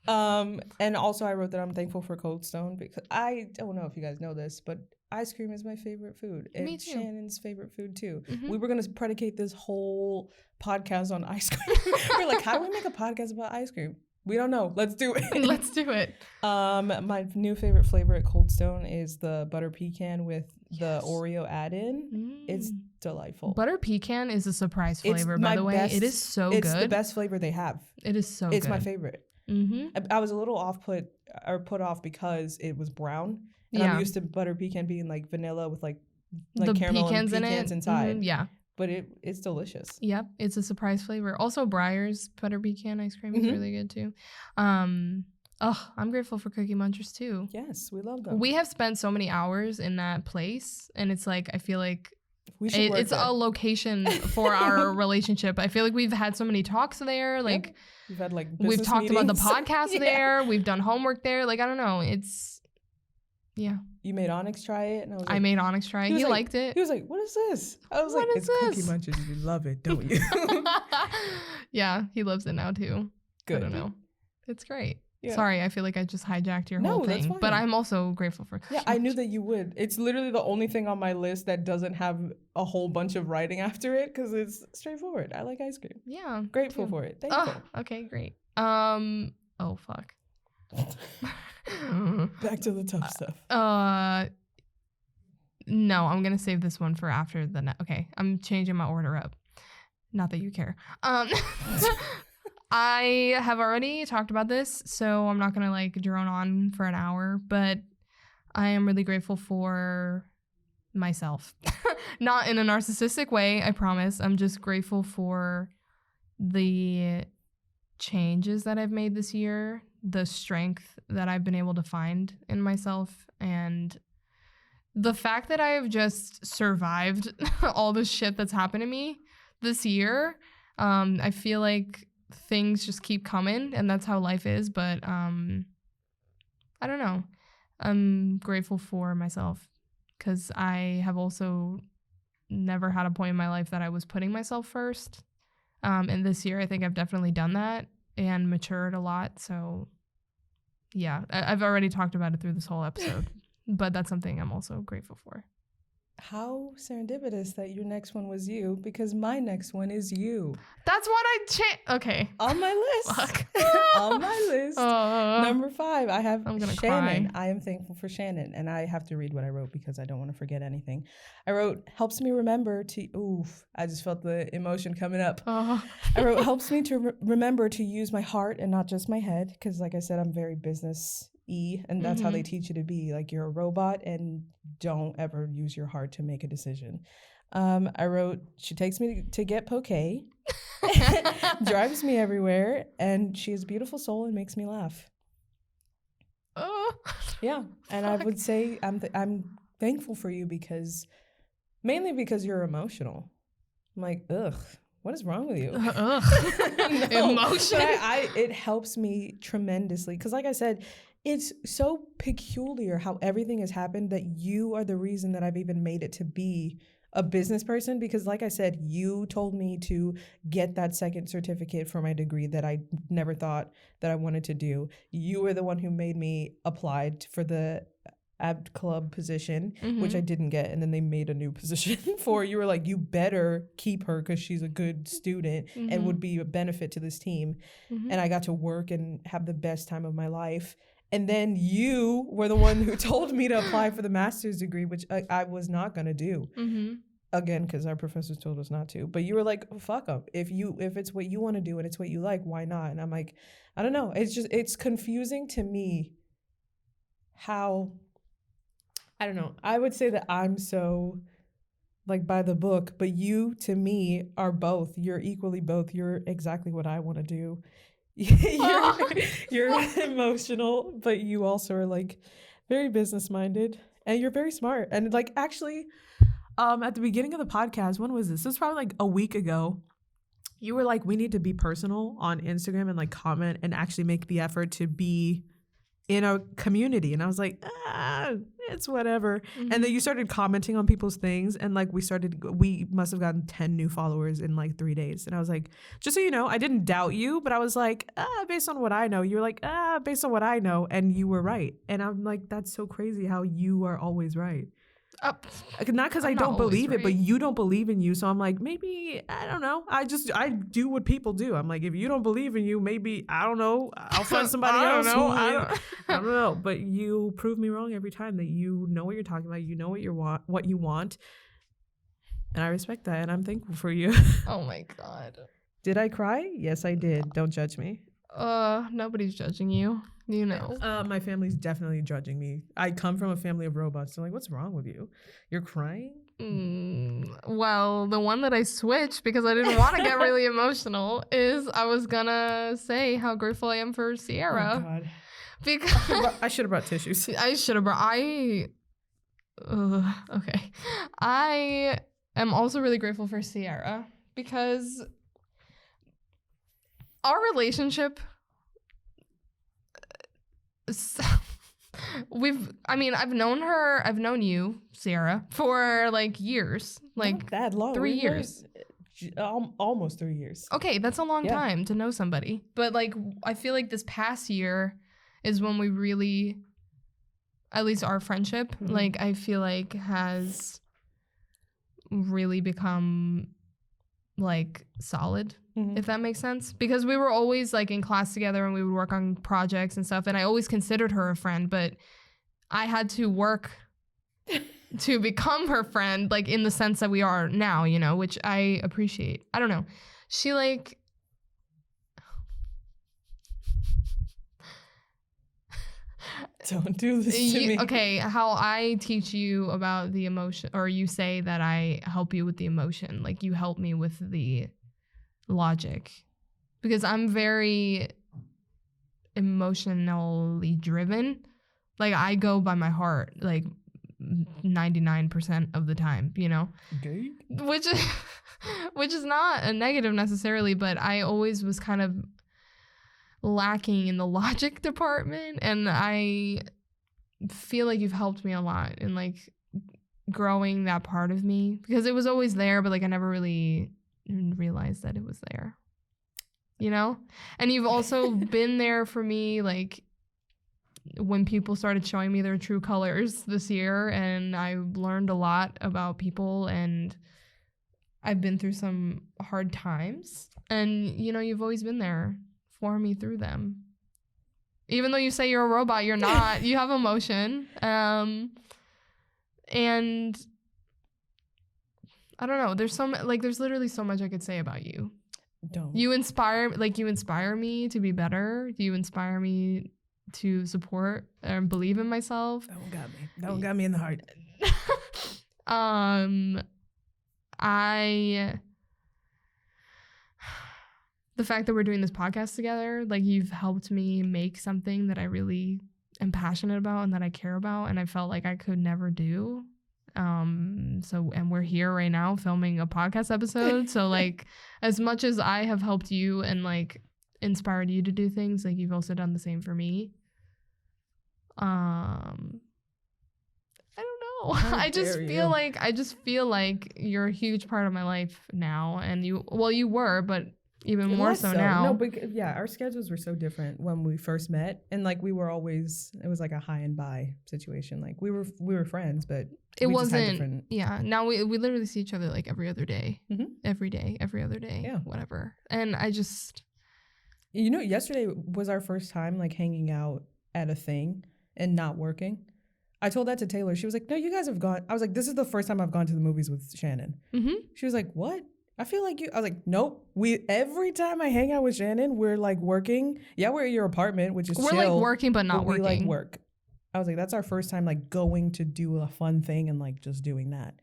And also I wrote that I'm thankful for Cold Stone because I don't know if you guys know this, but ice cream is my favorite food. And me too. Shannon's favorite food too. We were going to predicate this whole podcast on ice cream. We're like, how do we make a podcast about ice cream? We don't know. Let's do it. Let's do it. My new favorite flavor at Cold Stone is the butter pecan with the Oreo add-in. It's delightful. Butter pecan is a surprise flavor, by the way. It is so good. It's the best flavor they have. It is so good. It's my favorite. I was a little put off because it was brown. And I'm used to butter pecan being like vanilla with like the caramel pecans and pecans inside. Yeah. But it's delicious. Yep, it's a surprise flavor. Also, Breyer's butter pecan ice cream is really good too. I'm grateful for Cookie Munchers too. Yes, we love them. We have spent so many hours in that place, and it's like I feel like It's a location for our relationship. I feel like we've had so many talks there. Like, yep. We've had like we've talked meetings. about the podcast there. We've done homework there. Like, I don't know. It's, yeah. You made Onyx try it, and I was like, I made Onyx try it. He liked it. He was like, "What is this?" I was like, "It's Cookie Munches. You love it, don't you?" Yeah, he loves it now too. Good. I don't know. It's great. Yeah. Sorry, I feel like I just hijacked your whole that's thing. fine. But I'm also grateful for Cookie Yeah, I knew Munches. that you would. It's literally the only thing on my list that doesn't have a whole bunch of writing after it because it's straightforward. I like ice cream. Yeah. Grateful for it. Thankful. Okay, great. Oh fuck. Back to the tough stuff. No, I'm gonna save this one for after the okay, I'm changing my order up. Not that you care. I have already talked about this, so I'm not gonna like drone on for an hour, but I am really grateful for myself. Not in a narcissistic way, I promise. I'm just grateful for the changes that I've made this year, the strength that I've been able to find in myself, and the fact that I have just survived all the shit that's happened to me this year. I feel like things just keep coming, and that's how life is, but I don't know. I'm grateful for myself because I have also never had a point in my life that I was putting myself first. And this year, I think I've definitely done that and matured a lot. So, yeah, I've already talked about it through this whole episode, but that's something I'm also grateful for. How serendipitous that your next one was you, because my next one is you. That's what I okay. On my list. Fuck. On my list. Number 5, I have I'm gonna Shannon. cry. I am thankful for Shannon, and I have to read what I wrote because I don't want to forget anything. I wrote, helps me remember to, I just felt the emotion coming up. I wrote, helps me to remember to use my heart and not just my head, because like I said, I'm very business-y, and that's how they teach you to be. Like, you're a robot, and don't ever use your heart to make a decision. I wrote, she takes me to get poke, drives me everywhere, and she has a beautiful soul and makes me laugh. Yeah, and I would say I'm thankful for you mainly because you're emotional. I'm like, ugh, what is wrong with you? No, emotion. It helps me tremendously because, like I said, it's so peculiar how everything has happened that you are the reason that I've even made it to be a business person, because like I said, you told me to get that second certificate for my degree that I never thought that I wanted to do. You were the one who made me apply for the ab club position, which I didn't get, and then they made a new position for. You were like, you better keep her because she's a good student and would be a benefit to this team. And I got to work and have the best time of my life. And then you were the one who told me to apply for the master's degree, which I was not going to do. Again, because our professors told us not to. But you were like, fuck up. If it's what you want to do and it's what you like, why not? And I'm like, I don't know. It's confusing to me how, I don't know. I would say that I'm so like by the book, but you to me are both. You're equally both. You're exactly what I want to do. You're emotional, but you also are like very business minded, and you're very smart. And like, actually, at the beginning of the podcast, when was this? This was probably like a week ago. You were like, we need to be personal on Instagram and like comment and actually make the effort to be in a community. And I was like, it's whatever. And then you started commenting on people's things, and like we must have gotten 10 new followers in like 3 days. And I was like, just so you know, I didn't doubt you, but I was like, based on what I know. You were like, based on what I know, and you were right. And I'm like, that's so crazy how you are always right. Not because I don't believe it, but you don't believe in you. So I'm like, maybe, I don't know. I do what people do. I'm like, if you don't believe in you, maybe, I don't know, I'll find somebody else. I don't know. But you prove me wrong every time, that you know what you're talking about. You know what you want. And I respect that. And I'm thankful for you. Oh my God. Did I cry? Yes, I did. Don't judge me. Nobody's judging you. You know. My family's definitely judging me. I come from a family of robots. They're like, what's wrong with you? You're crying? Well, the one that I switched because I didn't want to get really emotional is I was gonna say how grateful I am for Ceara. Oh, God. Because I should have brought tissues. I should have brought. Okay. I am also really grateful for Ceara because our relationship I've known you, Ceara, for like years. Like not that long. 3 years. Almost 3 years. Okay, that's a long time to know somebody. But like I feel like this past year is when we really, at least our friendship, like I feel like has really become like solid, if that makes sense. Because we were always like in class together and we would work on projects and stuff, and I always considered her a friend, but I had to work to become her friend, like in the sense that we are now, you know, which I appreciate. I don't know. She like don't do this to me. Okay, how I teach you about the emotion, or you say that I help you with the emotion, like you help me with the logic, because I'm very emotionally driven. Like I go by my heart, like 99% of the time, you know? Okay. Which is not a negative necessarily, but I always was kind of lacking in the logic department, and I feel like you've helped me a lot in like growing that part of me, because it was always there, but like I never really realized that it was there, you know? And you've also been there for me like when people started showing me their true colors this year, and I learned a lot about people, and I've been through some hard times, and you know, you've always been there for me through them. Even though you say you're a robot, you're not. You have emotion. And I don't know, there's literally so much I could say about you. You inspire me to be better. You inspire me to support and believe in myself. That one got me. That one got me in the heart. The fact that we're doing this podcast together, like you've helped me make something that I really am passionate about and that I care about, and I felt like I could never do. And we're here right now filming a podcast episode. So like as much as I have helped you and like inspired you to do things, like you've also done the same for me. I don't know. I just feel like you're a huge part of my life now, and you were, but even more so now. No, but yeah, our schedules were so different when we first met, and like we were always, it was like a high and by situation. Like we were friends, but it wasn't. Yeah, now we literally see each other like every other day, every other day, yeah, whatever. And I just, you know, yesterday was our first time like hanging out at a thing and not working. I told that to Taylor. She was like, "No, you guys have gone." I was like, "This is the first time I've gone to the movies with Shannon." She was like, "What? I feel like you." I was like, "Nope. Every time I hang out with Shannon, we're like working. Yeah, we're at your apartment, which is we're chill, like working, but not working. We like work." I was like, "That's our first time like going to do a fun thing and like just doing that."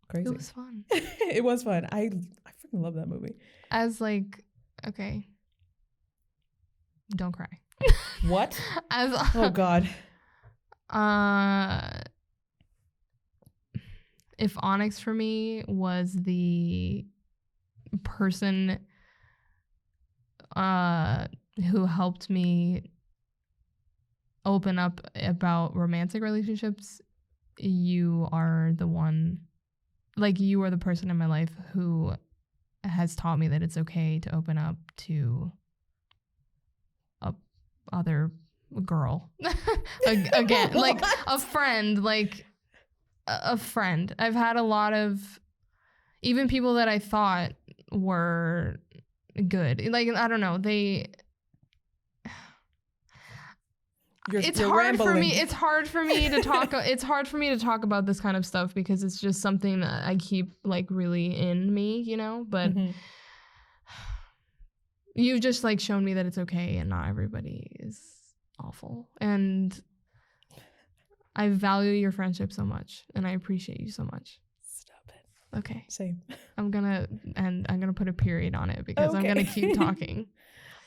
Crazy. It was fun. It was fun. I freaking love that movie. As like, okay, don't cry. What? Oh God. If Onyx for me was the person who helped me open up about romantic relationships, you are the one, like you are the person in my life who has taught me that it's okay to open up to a other girl again. Like a friend, like a friend. I've had a lot of, even people that I thought were good, like I don't know, it's hard for me to talk it's hard for me to talk about this kind of stuff because it's just something that I keep like really in me, you know, but you've just like shown me that it's okay and not everybody is awful, and I value your friendship so much and I appreciate you so much. Stop it. Okay. Same. I'm gonna put a period on it because I'm gonna keep talking.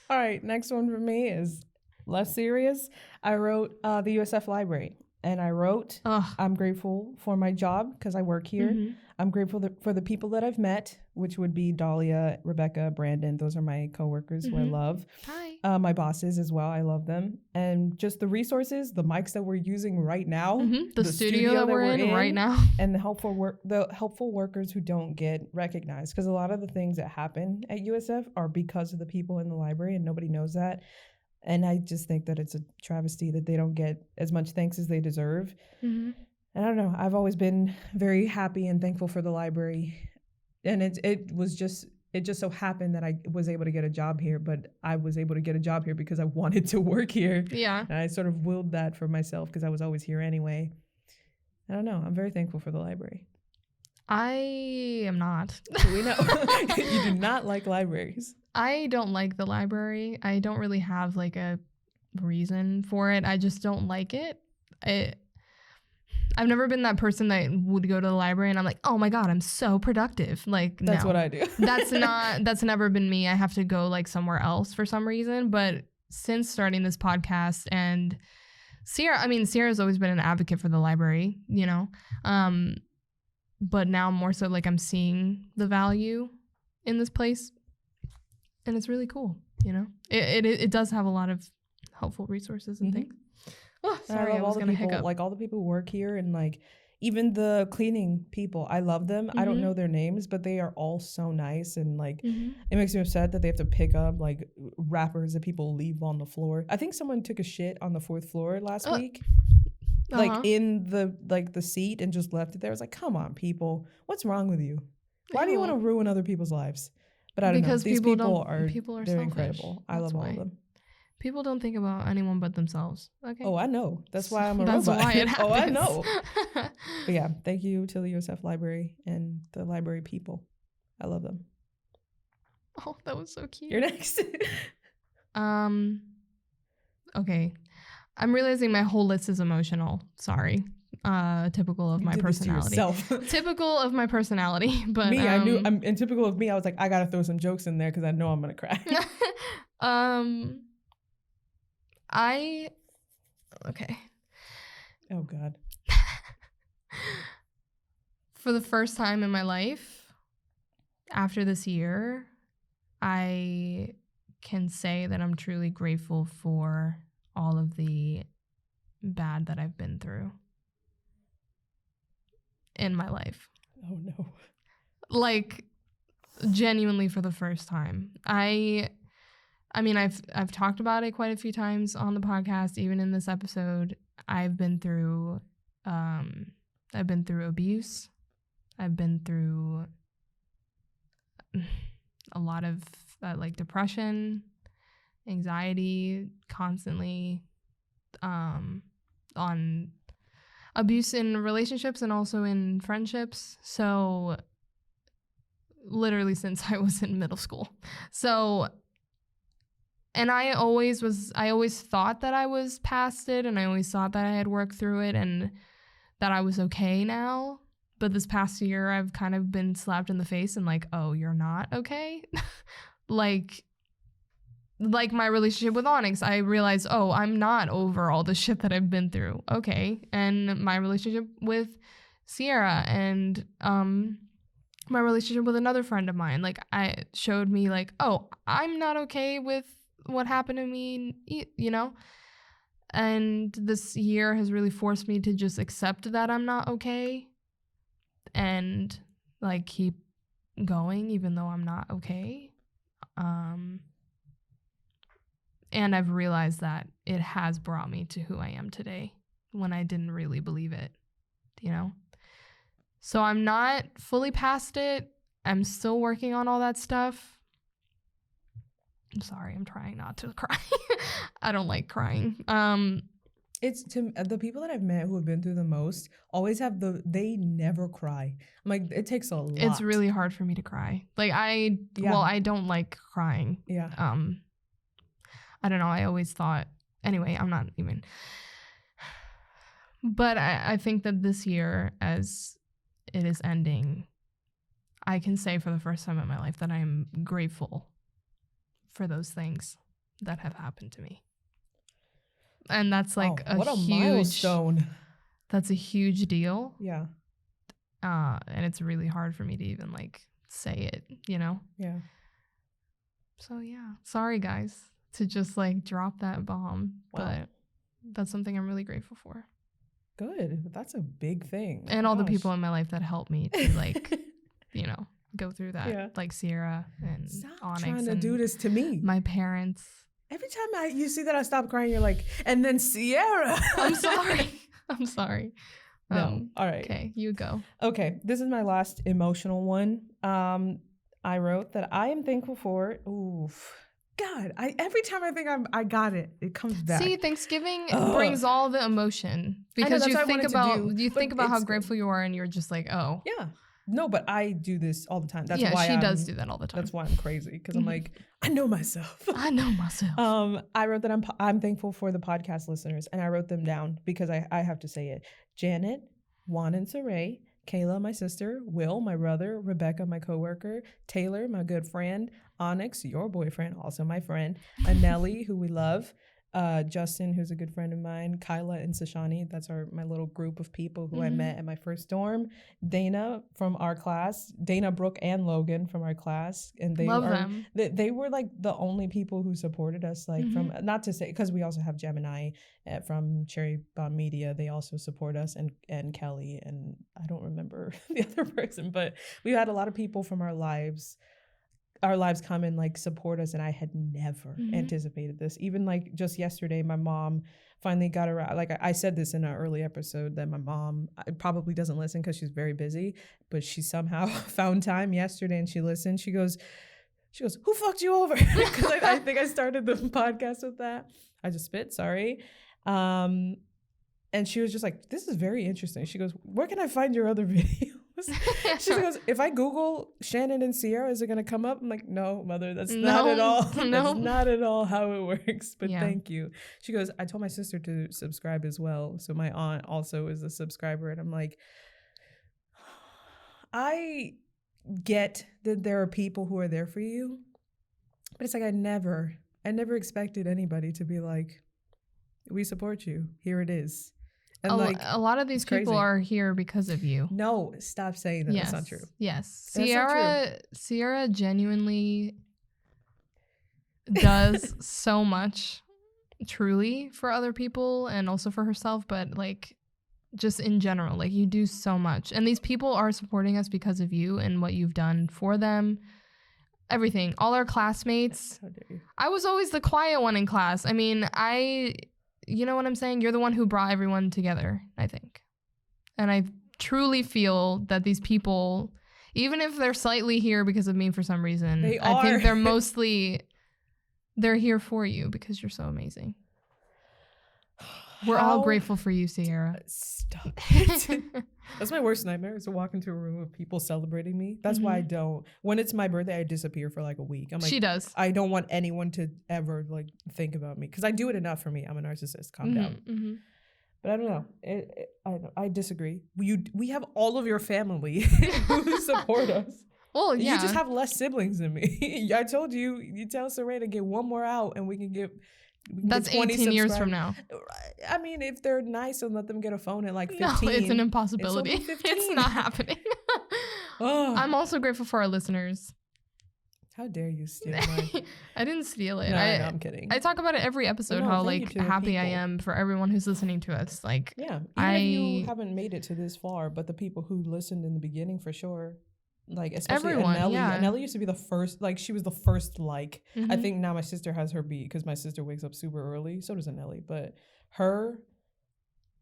All right, next one for me is less serious. I wrote the USF library. and I wrote. Ugh. I'm grateful for my job because I work here. Mm-hmm. I'm grateful for the people that I've met, which would be Dahlia, Rebecca, Brandon. Those are my coworkers who I love. Hi. My bosses as well. I love them. And just the resources, the mics that we're using right now, The studio that we're in right now, and the helpful workers who don't get recognized. Because a lot of the things that happen at USF are because of the people in the library, and nobody knows that. And I just think that it's a travesty that they don't get as much thanks as they deserve. Mm-hmm. And I don't know. I've always been very happy and thankful for the library. And it just so happened that I was able to get a job here, but I was able to get a job here because I wanted to work here. Yeah. And I sort of willed that for myself because I was always here anyway. I don't know. I'm very thankful for the library. I am not. We know. You do not like libraries. I don't like the library. I don't really have like a reason for it. I just don't like it. I've never been that person that would go to the library and I'm like, oh my God, I'm so productive. Like, that's no. what I do. That's never been me. I have to go like somewhere else for some reason. But since starting this podcast and Ceara's always been an advocate for the library, you know? But now more so like I'm seeing the value in this place and it's really cool, you know? It does have a lot of helpful resources and things. Oh, sorry, I was going to hiccup. Like all the people who work here and like even the cleaning people, I love them. I don't know their names, but they are all so nice. And like, it makes me upset that they have to pick up like wrappers that people leave on the floor. I think someone took a shit on the 4th floor last week. Like in the seat and just left it there. I was like, come on, people. What's wrong with you? Why do you want to ruin other people's lives? But I don't know. These people are they're selfish. Incredible. I love all of them. People don't think about anyone but themselves. Okay. Oh, I know. That's why I'm a That's robot. Why it happens. Oh, I know. But yeah, thank you to the USF Library and the library people. I love them. Oh, that was so cute. You're next. Okay. I'm realizing my whole list is emotional. Sorry. Typical of my personality. Typical of my personality. But me, I knew. And typical of me, I was like, I gotta throw some jokes in there because I know I'm gonna cry. Okay. Oh God. For the first time in my life, after this year, I can say that I'm truly grateful for all of the bad that I've been through in my life. Oh no. Like genuinely for the first time. I mean, I've talked about it quite a few times on the podcast, even in this episode. I've been through abuse. I've been through a lot of like depression, anxiety, constantly, on abuse in relationships and also in friendships. So literally since I was in middle school. So. And I always thought that I was past it, and I always thought that I had worked through it and that I was okay now. But this past year, I've kind of been slapped in the face and like, oh, you're not okay? like my relationship with Onyx, I realized, oh, I'm not over all the shit that I've been through. Okay. And my relationship with Ceara and my relationship with another friend of mine, like I showed me like, oh, I'm not okay with what happened to me, you know? And this year has really forced me to just accept that I'm not okay and like keep going even though I'm not okay. And I've realized that it has brought me to who I am today when I didn't really believe it, you know? So I'm not fully past it. I'm still working on all that stuff. I'm sorry, I'm trying not to cry. I don't like crying. It's to the people that I've met who have been through the most always have they never cry. I'm like, it takes a lot. It's really hard for me to cry. Like I don't like crying. Yeah. I don't know. I always thought, anyway, I'm not even. But I think that this year, as it is ending, I can say for the first time in my life that I am grateful for those things that have happened to me. And that's like what a huge milestone. that's a huge deal. Yeah. And it's really hard for me to even like say it, you know? Yeah. So yeah, sorry guys to just like drop that bomb, but that's something I'm really grateful for. Good. That's a big thing. And all the people in my life that helped me to like, you know, go through that, like Ceara and Stop Onyx trying to and do this to me. my parents. Every time you see that I stop crying, you're like, and then Ceara. I'm sorry. I'm sorry. No. All right. Okay, you go. Okay, this is my last emotional one. I wrote that I am thankful for. Oof, God! Every time I think I got it, it comes back. See, Thanksgiving brings all the emotion because you think about how grateful you are, and you're just like, oh, yeah. No, but I do this all the time. That's why she does do that all the time. That's why I'm crazy because I'm like, I know myself. I know myself. I wrote that I'm thankful for the podcast listeners, and I wrote them down because I have to say it. Janet, Juan and Saray, Kayla, my sister, Will, my brother, Rebecca, my coworker, Taylor, my good friend, Onyx, your boyfriend, also my friend, Anelli, who we love, Justin, who's a good friend of mine, Kyla and Sashani, that's my little group of people who I met at my first dorm, Dana from our class, Dana, Brooke, and Logan from our class, and they were like the only people who supported us, like from, not to say, because we also have Gemini from Cherry Bomb Media, they also support us, and Kelly, and I don't remember the other person, but we had a lot of people from our lives come and like support us, and I had never anticipated this. Even like just yesterday, my mom finally got around. Like I said this in an early episode that my mom probably doesn't listen because she's very busy, but she somehow found time yesterday and she listened. She goes, "Who fucked you over?" Because I think I started the podcast with that. I just spit, sorry. And she was just like, "This is very interesting." She goes, "Where can I find your other videos?" She goes, "If I Google Shannon and Ceara, is it going to come up?" I'm like, "No, mother, that's not at all. That's not at all how it works." But thank you. She goes, "I told my sister to subscribe as well." So my aunt also is a subscriber. And I'm like, I get that there are people who are there for you. But it's like I never expected anybody to be like, "We support you. Here it is." And like a lot of these people are here because of you. No, stop saying that. That's not true. Yes. Ceara genuinely does so much truly for other people and also for herself, but like just in general, like you do so much. And these people are supporting us because of you and what you've done for them. Everything. All our classmates. How dare you? I was always the quiet one in class. I mean, you know what I'm saying? You're the one who brought everyone together, I think. And I truly feel that these people, even if they're slightly here because of me for some reason, I think they're here for you because you're so amazing. We're all grateful for you, Ceara. Stop it. That's my worst nightmare, is to walk into a room of people celebrating me. That's why I don't. When it's my birthday, I disappear for like a week. I'm like, she does. I don't want anyone to ever like think about me because I do it enough for me. I'm a narcissist. Calm down. But I don't know. I disagree. We have all of your family who support us. Well, yeah. You just have less siblings than me. I told you. You tell Saray to get one more out, and we can get. That's 18 years from now. I mean, if they're nice and let them get a phone at like 15. No, it's an impossibility. It's not happening. I'm also grateful for our listeners. How dare you steal mine? I didn't steal it. No, I'm kidding. I talk about it every episode, how like happy I am for everyone who's listening to us. Like, yeah, even if you haven't made it to this far, but the people who listened in the beginning for sure. Like, especially everyone, Anelli. Yeah. Anelli used to be the first, like, she was the first, like, I think now my sister has her beat because my sister wakes up super early. So does Anelli. But her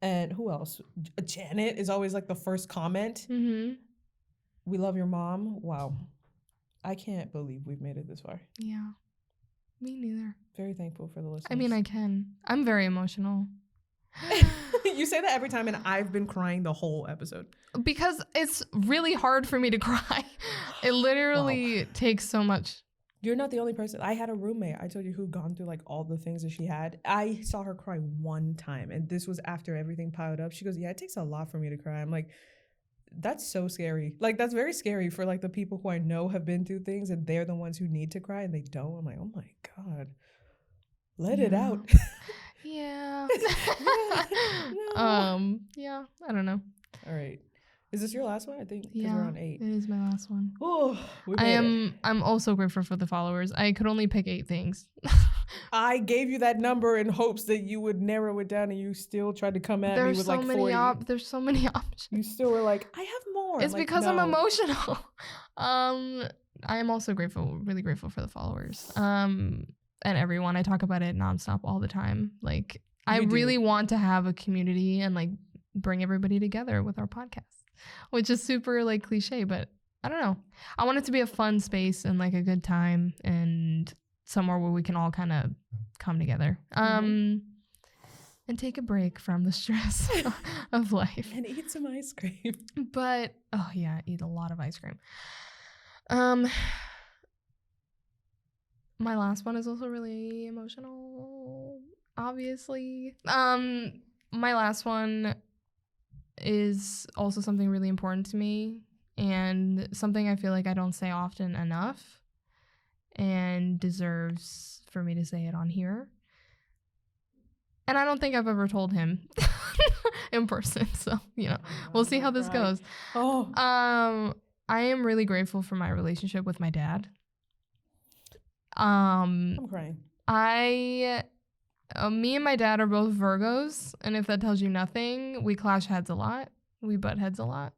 and who else? Janet is always, like, the first comment. We love your mom. Wow. I can't believe we've made it this far. Yeah. Me neither. Very thankful for the listeners. I mean, I can. I'm very emotional. You say that every time, and I've been crying the whole episode. Because it's really hard for me to cry. It literally takes so much. You're not the only person. I had a roommate, I told you, who'd gone through like all the things that she had. I saw her cry one time, and this was after everything piled up. She goes, "Yeah, it takes a lot for me to cry." I'm like, that's so scary. Like, that's very scary for like the people who I know have been through things, and they're the ones who need to cry, and they don't. I'm like, oh my God. Let it out. Yeah. No, Yeah, I don't know. All right. Is this your last one? I think because we're on 8. It is my last one. Oh, we made it. I'm also grateful for the followers. I could only pick 8 things. I gave you that number in hopes that you would narrow it down, and you still tried to come at me with like 40. There's so many options. You still were like, I have more. It's like, because I'm no. emotional. I am also really grateful for the followers. And everyone. I talk about it nonstop all the time. Like, I really want to have a community and like bring everybody together with our podcast, which is super like cliche, but I don't know. I want it to be a fun space and like a good time and somewhere where we can all kind of come together. And take a break from the stress of life. And eat some ice cream. But, oh yeah, eat a lot of ice cream. My last one is also really emotional, obviously. My last one is also something really important to me and something I feel like I don't say often enough and deserves for me to say it on here. And I don't think I've ever told him in person. So, we'll see how this goes. Oh. I am really grateful for my relationship with my dad. I'm crying. Me and my dad are both Virgos, and if that tells you nothing, we clash heads a lot. We butt heads a lot.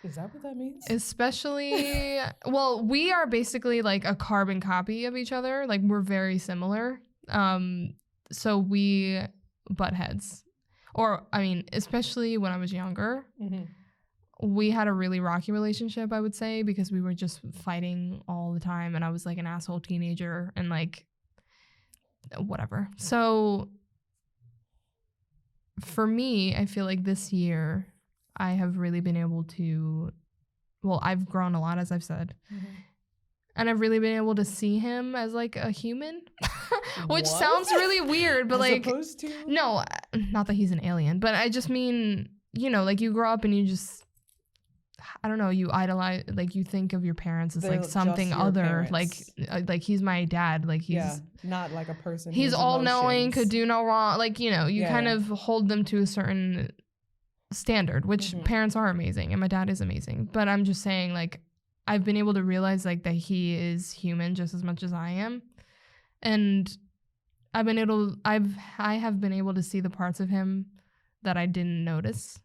Is that what that means? Especially, well, we are basically like a carbon copy of each other. Like, we're very similar. So we butt heads. Or, I mean, especially when I was younger. Mm-hmm. We had a really rocky relationship, I would say, because we were just fighting all the time, and I was like an asshole teenager and like whatever. So for me, I feel like this year I have really been able to, well, I've grown a lot, as I've said. Mm-hmm. And I've really been able to see him as like a human, which sounds really weird, but as like, opposed to? No, not that he's an alien, but I just mean, like you grow up and you just, I don't know, you idolize, like you think of your parents as like something other, parents. like he's my dad, like he's not like a person. He's all knowing, could do no wrong, like you kind of hold them to a certain standard, which parents are amazing, and my dad is amazing. But I'm just saying, like I've been able to realize like that he is human just as much as I am, and I have been able to see the parts of him that I didn't notice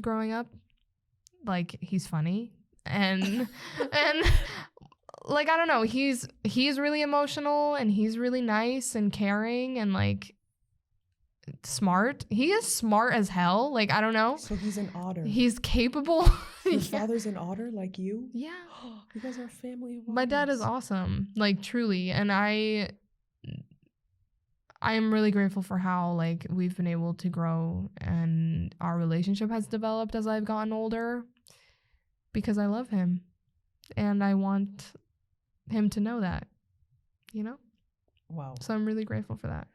growing up. Like he's funny and like I don't know, he's really emotional and he's really nice and caring and like smart. He is smart as hell. Like I don't know. So he's an otter. He's capable. Your father's an otter like you? Yeah. You guys are a family of otters. My dad is awesome. Like truly. And I am really grateful for how like we've been able to grow and our relationship has developed as I've gotten older because I love him and I want him to know that, Wow. So I'm really grateful for that.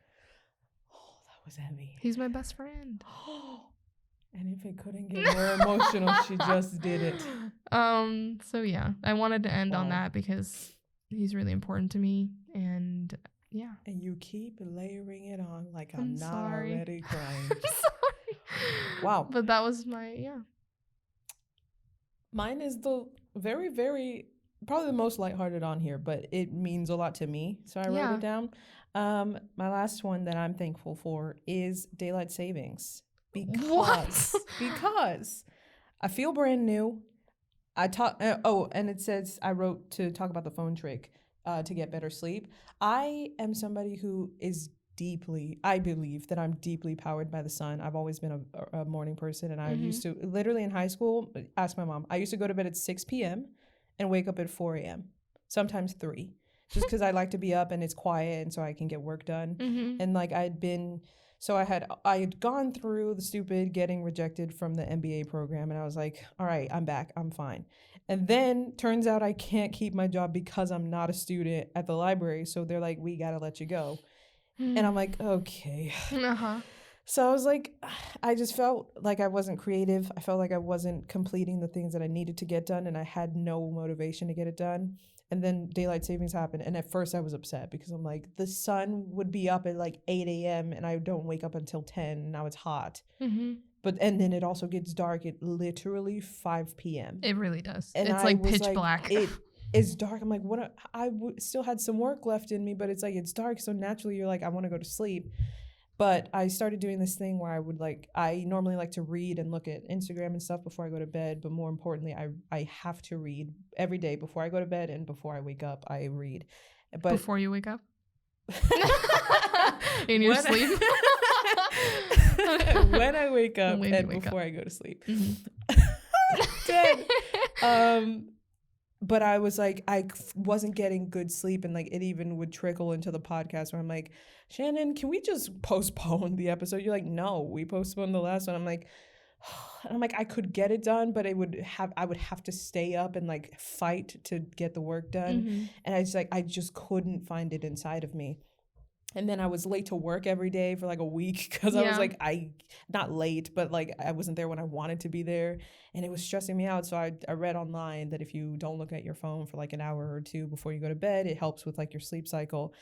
Oh, that was heavy. He's my best friend. And if it couldn't get more emotional, she just did it. So yeah, I wanted to end on that because he's really important to me and yeah. And you keep layering it on like I'm not sorry. Already crying. I'm sorry. Wow. But that was Mine is the very, very, probably the most lighthearted on here, but it means a lot to me. So I wrote it down. My last one that I'm thankful for is daylight savings. Because I feel brand new. And it says I wrote to talk about the phone trick. To get better sleep. I am somebody who is I believe that I'm deeply powered by the sun. I've always been a morning person, and I used to, literally in high school, ask my mom, I used to go to bed at 6 p.m. and wake up at 4 a.m., sometimes 3, just because I like to be up and it's quiet and so I can get work done. And like I had gone through the stupid getting rejected from the MBA program, and I was like, all right, I'm back, I'm fine. And then turns out I can't keep my job because I'm not a student at the library. So they're like, we got to let you go. And I'm like, okay. So I was like, I just felt like I wasn't creative. I felt like I wasn't completing the things that I needed to get done, and I had no motivation to get it done. And then daylight savings happened. And at first I was upset because I'm like, the sun would be up at like 8 a.m. and I don't wake up until 10. Now it's hot. And then it also gets dark at literally 5 p.m. It really does. And it's like pitch black. It's dark. I'm like, still had some work left in me, but it's like, it's dark. So naturally you're like, I want to go to sleep. But I started doing this thing where I normally like to read and look at Instagram and stuff before I go to bed. But more importantly, I have to read every day before I go to bed and before I wake up, I read. But before you wake up? In your sleep? When I wake up before I go to sleep. Dead. But I was like, I wasn't getting good sleep, and like it even would trickle into the podcast where I'm like, Shannon, can we just postpone the episode? You're like, no, we postponed the last one. I'm like, I could get it done, but I would have to stay up and like fight to get the work done. And I just couldn't find it inside of me. And then I was late to work every day for like a week because I was like, not late, but like I wasn't there when I wanted to be there. And it was stressing me out. So I read online that if you don't look at your phone for like an hour or two before you go to bed, it helps with like your sleep cycle.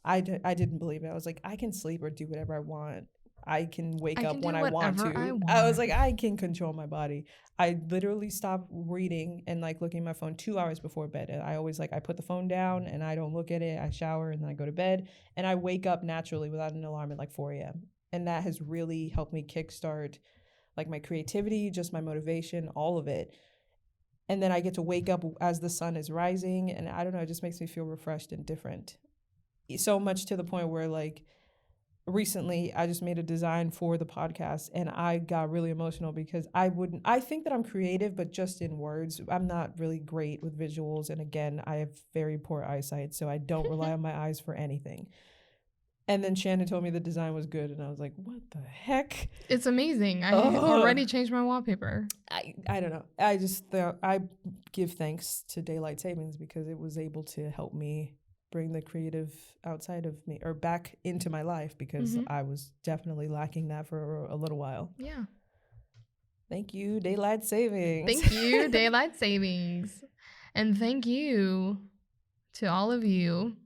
I didn't believe it. I was like, I can sleep or do whatever I want. I can wake up when I want to. I was like, I can control my body. I literally stopped reading and like looking at my phone 2 hours before bed. And I always I put the phone down and I don't look at it. I shower and then I go to bed and I wake up naturally without an alarm at like 4 a.m. And that has really helped me kickstart like my creativity, just my motivation, all of it. And then I get to wake up as the sun is rising. And I don't know, it just makes me feel refreshed and different. So much to the point where like, recently I just made a design for the podcast and I got really emotional because I think that I'm creative, but just in words. I'm not really great with visuals. And again, I have very poor eyesight, so I don't rely on my eyes for anything. And then Shannon told me the design was good and I was like, what the heck? It's amazing. I already changed my wallpaper. I don't know. I give thanks to daylight savings because it was able to help me bring the creative outside of me or back into my life because I was definitely lacking that for a little while. Yeah. Thank you, daylight savings. Thank you, daylight savings. And thank you to all of you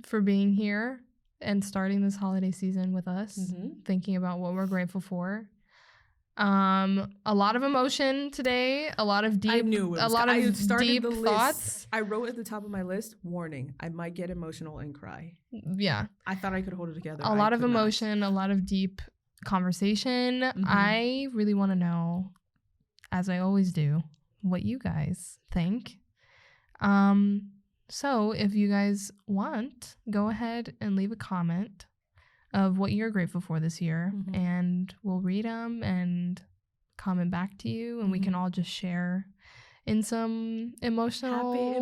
for being here and starting this holiday season with us, thinking about what we're grateful for. A lot of emotion today, a lot of deep, deep thoughts. I wrote at the top of my list, warning, I might get emotional and cry. Yeah. I thought I could hold it together. A lot of emotion, a lot of deep conversation. I really want to know, as I always do, what you guys think. So if you guys want, go ahead and leave a comment of what you're grateful for this year, and we'll read them and comment back to you, and we can all just share in some emotional. You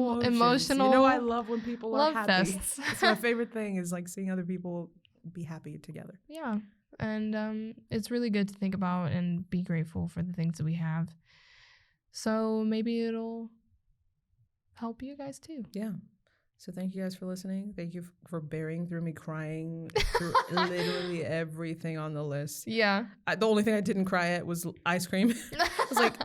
know, I love when people love are happy. Fests. It's my favorite thing is like seeing other people be happy together. Yeah, and it's really good to think about and be grateful for the things that we have. So maybe it'll help you guys too. Yeah. So thank you guys for listening. Thank you for bearing through me crying through literally everything on the list. Yeah. The only thing I didn't cry at was ice cream. I was like,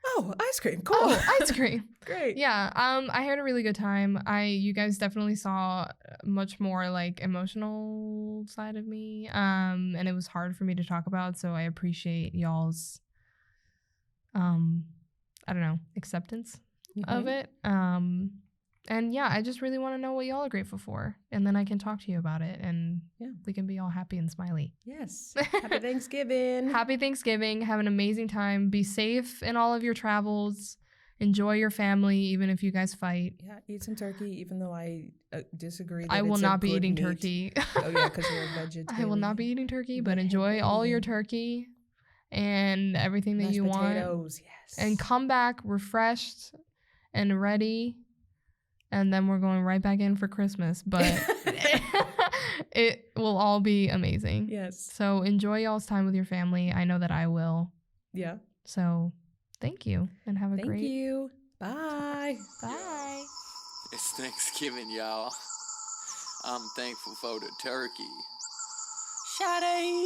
oh, ice cream. Cool. Oh, ice cream. Great. Yeah. I had a really good time. You guys definitely saw much more like emotional side of me. And it was hard for me to talk about. So I appreciate y'all's, acceptance of it. And yeah, I just really want to know what y'all are grateful for. And then I can talk to you about it and we can be all happy and smiley. Yes. Happy Thanksgiving. Happy Thanksgiving. Have an amazing time. Be safe in all of your travels. Enjoy your family, even if you guys fight. Yeah, eat some turkey, even though I disagree. I will not be eating turkey. Oh, yeah, because you're a vegetarian. I will not be eating turkey, but enjoy all your turkey and everything that you want. Potatoes, yes. And come back refreshed and ready. And then we're going right back in for Christmas. But it will all be amazing. Yes. So enjoy y'all's time with your family. I know that I will. Yeah. So thank you. And have a great... Thank you. Bye. Bye. It's Thanksgiving, y'all. I'm thankful for the turkey. Shawty.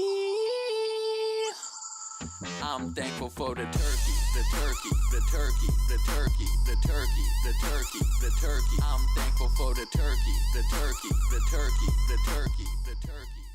I'm thankful for the turkey, the turkey, the turkey, the turkey, the turkey, the turkey, the turkey. turkey. I'm thankful for the turkey, the turkey, the turkey, the turkey, the turkey.